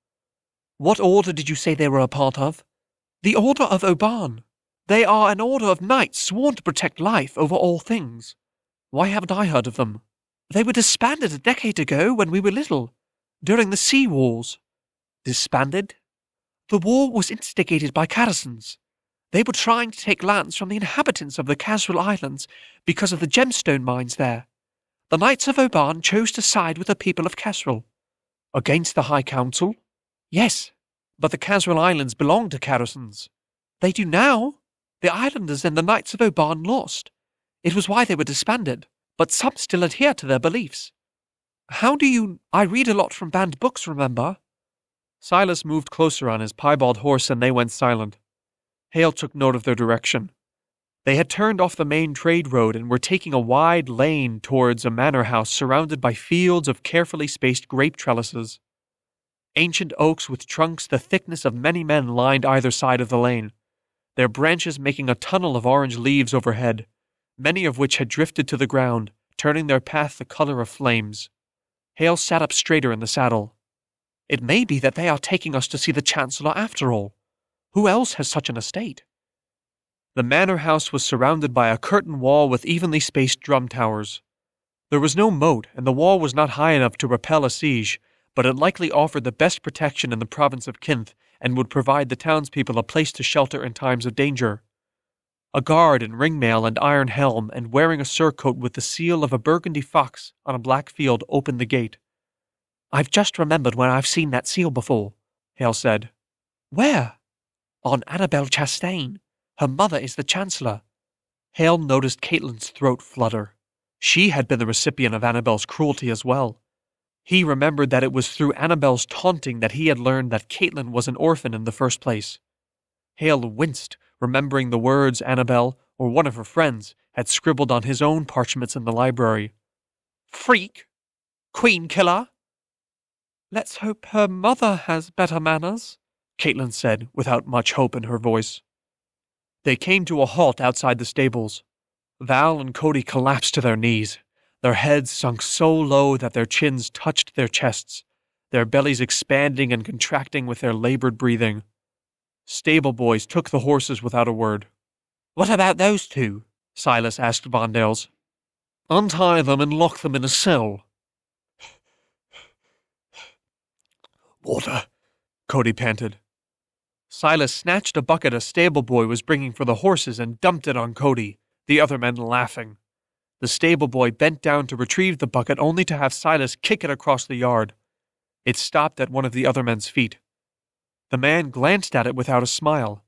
"What order did you say they were a part of?" "The Order of Oban. They are an order of knights sworn to protect life over all things. Why haven't I heard of them? They were disbanded a decade ago when we were little, during the Sea Wars. Disbanded? The war was instigated by Carisons. They were trying to take lands from the inhabitants of the Caswell Islands because of the gemstone mines there. The Knights of Oban chose to side with the people of Caswell. Against the High Council? Yes, but the Caswell Islands belong to Carisons. They do now. The Islanders and the Knights of Oban lost. It was why they were disbanded, but some still adhere to their beliefs. How do you... I read a lot from banned books, remember? Silas moved closer on his piebald horse and they went silent. Haille took note of their direction. They had turned off the main trade road and were taking a wide lane towards a manor house surrounded by fields of carefully spaced grape trellises. Ancient oaks with trunks the thickness of many men lined either side of the lane, their branches making a tunnel of orange leaves overhead, many of which had drifted to the ground, turning their path the color of flames. Haille sat up straighter in the saddle. It may be that they are taking us to see the Chancellor after all. Who else has such an estate? The manor house was surrounded by a curtain wall with evenly spaced drum towers. There was no moat, and the wall was not high enough to repel a siege, but it likely offered the best protection in the province of Kinth and would provide the townspeople a place to shelter in times of danger. A guard in ringmail and iron helm and wearing a surcoat with the seal of a burgundy fox on a black field opened the gate. I've just remembered where I've seen that seal before, Haille said. Where? On Annabel Chastain. Her mother is the Chancellor. Haille noticed Caitlyn's throat flutter. She had been the recipient of Annabel's cruelty as well. He remembered that it was through Annabel's taunting that he had learned that Caitlyn was an orphan in the first place. Haille winced, remembering the words Annabel, or one of her friends, had scribbled on his own parchments in the library. Freak? Queen killer? Let's hope her mother has better manners, Caitlyn said, without much hope in her voice. They came to a halt outside the stables. Val and Cody collapsed to their knees, their heads sunk so low that their chins touched their chests, their bellies expanding and contracting with their labored breathing. Stable boys took the horses without a word. What about those two? Silas asked Vonaldes. Untie them and lock them in a cell. Water, Cody panted. Silas snatched a bucket a stable boy was bringing for the horses and dumped it on Cody, the other men laughing. The stable boy bent down to retrieve the bucket only to have Silas kick it across the yard. It stopped at one of the other men's feet. The man glanced at it without a smile.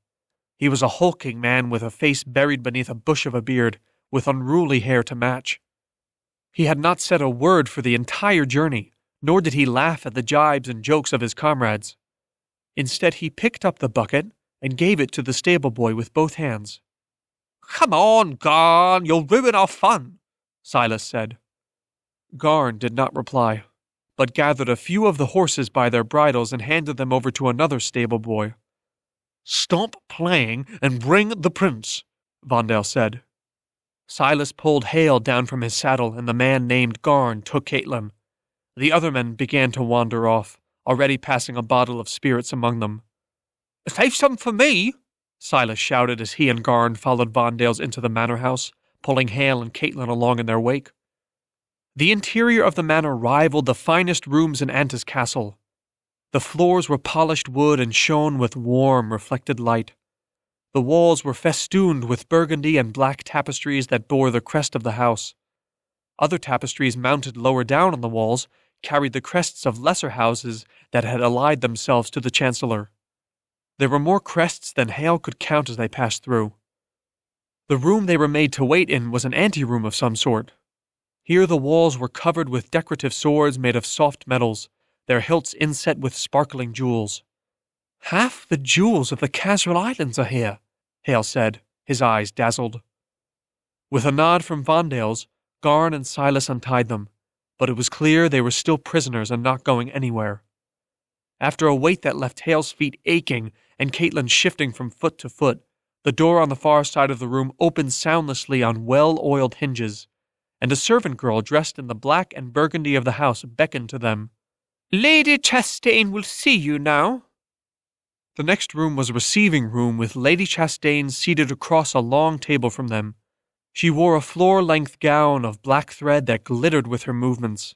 He was a hulking man with a face buried beneath a bush of a beard, with unruly hair to match. He had not said a word for the entire journey, nor did he laugh at the jibes and jokes of his comrades. Instead, he picked up the bucket and gave it to the stable boy with both hands. Come on, Garn, you'll ruin our fun, Silas said. Garn did not reply, but gathered a few of the horses by their bridles and handed them over to another stable boy. Stop playing and bring the prince, Vonaldes said. Silas pulled Haille down from his saddle and the man named Garn took Caitlyn. The other men began to wander off, already passing a bottle of spirits among them. Save some for me, Silas shouted as he and Garn followed Vonaldes into the manor house, pulling Haille and Katlyn along in their wake. The interior of the manor rivaled the finest rooms in Anta's castle. The floors were polished wood and shone with warm, reflected light. The walls were festooned with burgundy and black tapestries that bore the crest of the house. Other tapestries mounted lower down on the walls carried the crests of lesser houses that had allied themselves to the Chancellor. There were more crests than Haille could count as they passed through. The room they were made to wait in was an anteroom of some sort. Here the walls were covered with decorative swords made of soft metals, their hilts inset with sparkling jewels. Half the jewels of the Caswell Islands are here, Haille said, his eyes dazzled. With a nod from Vonaldes, Garn and Silas untied them, but it was clear they were still prisoners and not going anywhere. After a wait that left Haille's feet aching and Caitlyn shifting from foot to foot, the door on the far side of the room opened soundlessly on well-oiled hinges, and a servant girl dressed in the black and burgundy of the house beckoned to them. Lady Chastain will see you now. The next room was a receiving room with Lady Chastain seated across a long table from them. She wore a floor-length gown of black thread that glittered with her movements.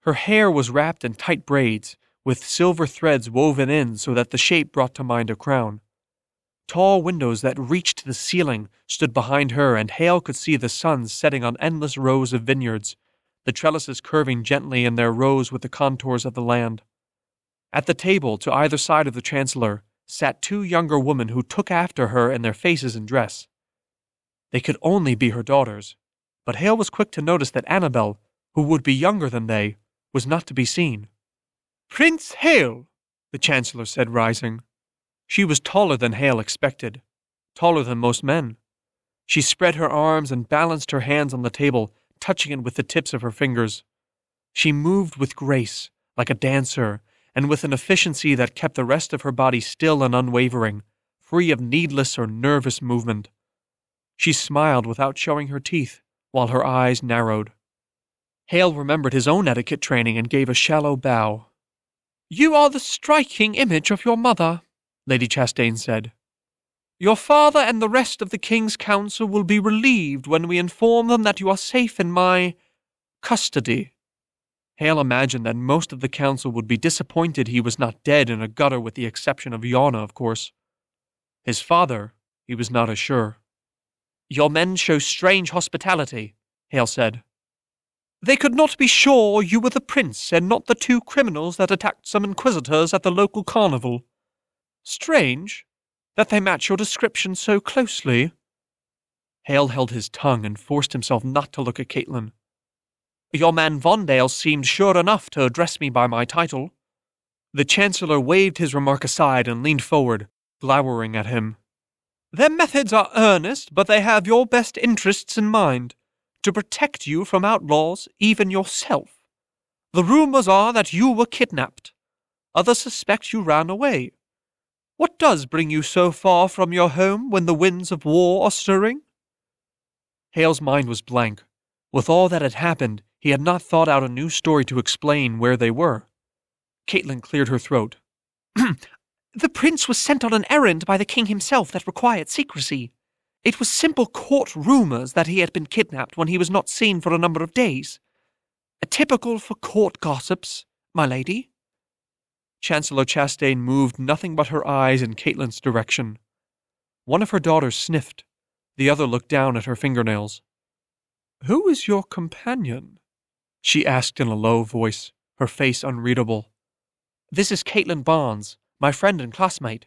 Her hair was wrapped in tight braids, with silver threads woven in so that the shape brought to mind a crown. Tall windows that reached to the ceiling stood behind her, and Haille could see the sun setting on endless rows of vineyards, the trellises curving gently in their rows with the contours of the land. At the table to either side of the Chancellor sat two younger women who took after her in their faces and dress. They could only be her daughters, but Haille was quick to notice that Annabel, who would be younger than they, was not to be seen. "Prince Haille," the Chancellor said, rising. She was taller than Haille expected, taller than most men. She spread her arms and balanced her hands on the table, touching it with the tips of her fingers. She moved with grace, like a dancer, and with an efficiency that kept the rest of her body still and unwavering, free of needless or nervous movement. She smiled without showing her teeth, while her eyes narrowed. Haille remembered his own etiquette training and gave a shallow bow. "You are the striking image of your mother," Lady Chastain said. "Your father and the rest of the King's Council will be relieved when we inform them that you are safe in my custody." Haille imagined that most of the council would be disappointed he was not dead in a gutter, with the exception of Yana, of course. His father, he was not as sure. "Your men show strange hospitality," Haille said. "They could not be sure you were the prince and not the two criminals that attacked some inquisitors at the local carnival. Strange that they match your description so closely." Haille held his tongue and forced himself not to look at Katlyn. "Your man Vonaldes seemed sure enough to address me by my title." The Chancellor waved his remark aside and leaned forward, glowering at him. "Their methods are earnest, but they have your best interests in mind, to protect you from outlaws, even yourself. The rumors are that you were kidnapped. Others suspect you ran away. What does bring you so far from your home when the winds of war are stirring?" Haille's mind was blank. With all that had happened, he had not thought out a new story to explain where they were. Katlyn cleared her throat. "The prince was sent on an errand by the king himself that required secrecy. It was simple court rumors that he had been kidnapped when he was not seen for a number of days. Typical for court gossips, my lady." Chancellor Chastain moved nothing but her eyes in Katlyn's direction. One of her daughters sniffed. The other looked down at her fingernails. "Who is your companion?" she asked in a low voice, her face unreadable. "This is Katlyn Barnes, my friend and classmate.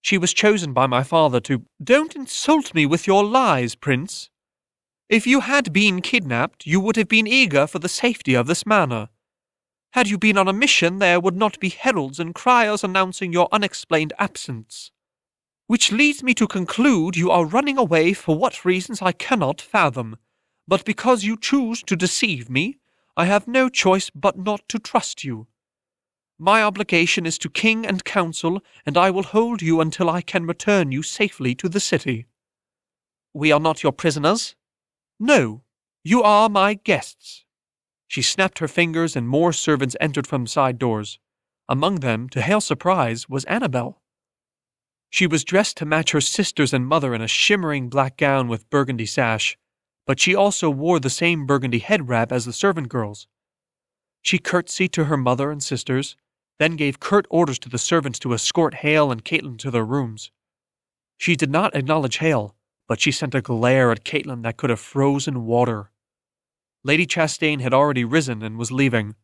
She was chosen by my father to—" "Don't insult me with your lies, Prince. If you had been kidnapped, you would have been eager for the safety of this manor. Had you been on a mission, there would not be heralds and criers announcing your unexplained absence. Which leads me to conclude you are running away for what reasons I cannot fathom, but because you choose to deceive me, I have no choice but not to trust you. My obligation is to king and council, and I will hold you until I can return you safely to the city." "We are not your prisoners?" "No, you are my guests." She snapped her fingers and more servants entered from side doors. Among them, to Haille's surprise, was Annabel. She was dressed to match her sisters and mother in a shimmering black gown with burgundy sash, but she also wore the same burgundy head wrap as the servant girls. She curtsied to her mother and sisters, then gave curt orders to the servants to escort Haille and Katlyn to their rooms. She did not acknowledge Haille, but she sent a glare at Katlyn that could have frozen water. Lady Chastain had already risen and was leaving,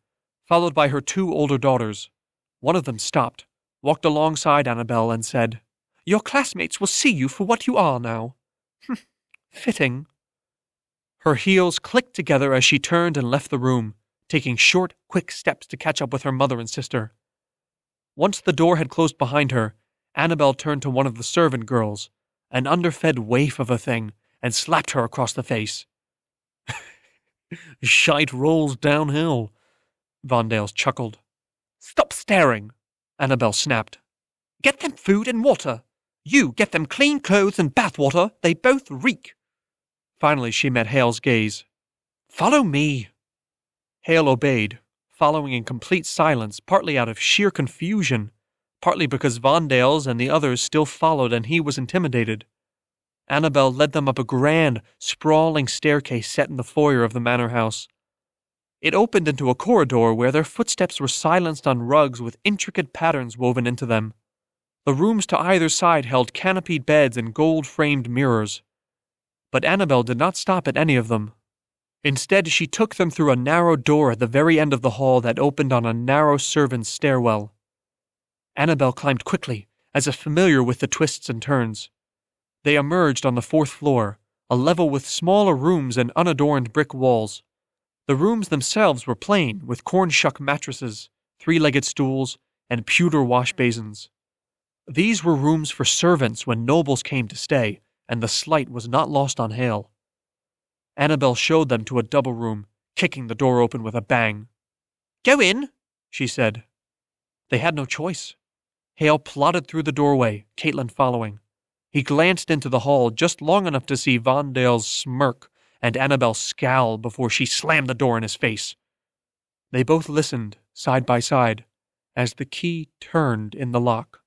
followed by her two older daughters. One of them stopped, walked alongside Annabel, and said, "Your classmates will see you for what you are now." "Fitting." Her heels clicked together as she turned and left the room, taking short, quick steps to catch up with her mother and sister. Once the door had closed behind her, Annabel turned to one of the servant girls, an underfed waif of a thing, and slapped her across the face. "Shite rolls downhill," Vonaldes chuckled. "Stop staring," Annabel snapped. "Get them food and water. You get them clean clothes and bath water. They both reek." Finally she met Haille's gaze. "Follow me." Haille obeyed, following in complete silence, partly out of sheer confusion, partly because Vonaldes and the others still followed and he was intimidated. Annabel led them up a grand, sprawling staircase set in the foyer of the manor house. It opened into a corridor where their footsteps were silenced on rugs with intricate patterns woven into them. The rooms to either side held canopied beds and gold-framed mirrors. But Annabel did not stop at any of them. Instead, she took them through a narrow door at the very end of the hall that opened on a narrow servant's stairwell. Annabel climbed quickly, as if familiar with the twists and turns. They emerged on the 4th floor, a level with smaller rooms and unadorned brick walls. The rooms themselves were plain, with corn-shuck mattresses, 3-legged stools, and pewter wash basins. These were rooms for servants when nobles came to stay, and the slight was not lost on Haille. Annabel showed them to a double room, kicking the door open with a bang. "Go in," she said. They had no choice. Haille plodded through the doorway, Katlyn following. He glanced into the hall just long enough to see Vonaldes smirk and Annabel scowl before she slammed the door in his face. They both listened, side by side, as the key turned in the lock.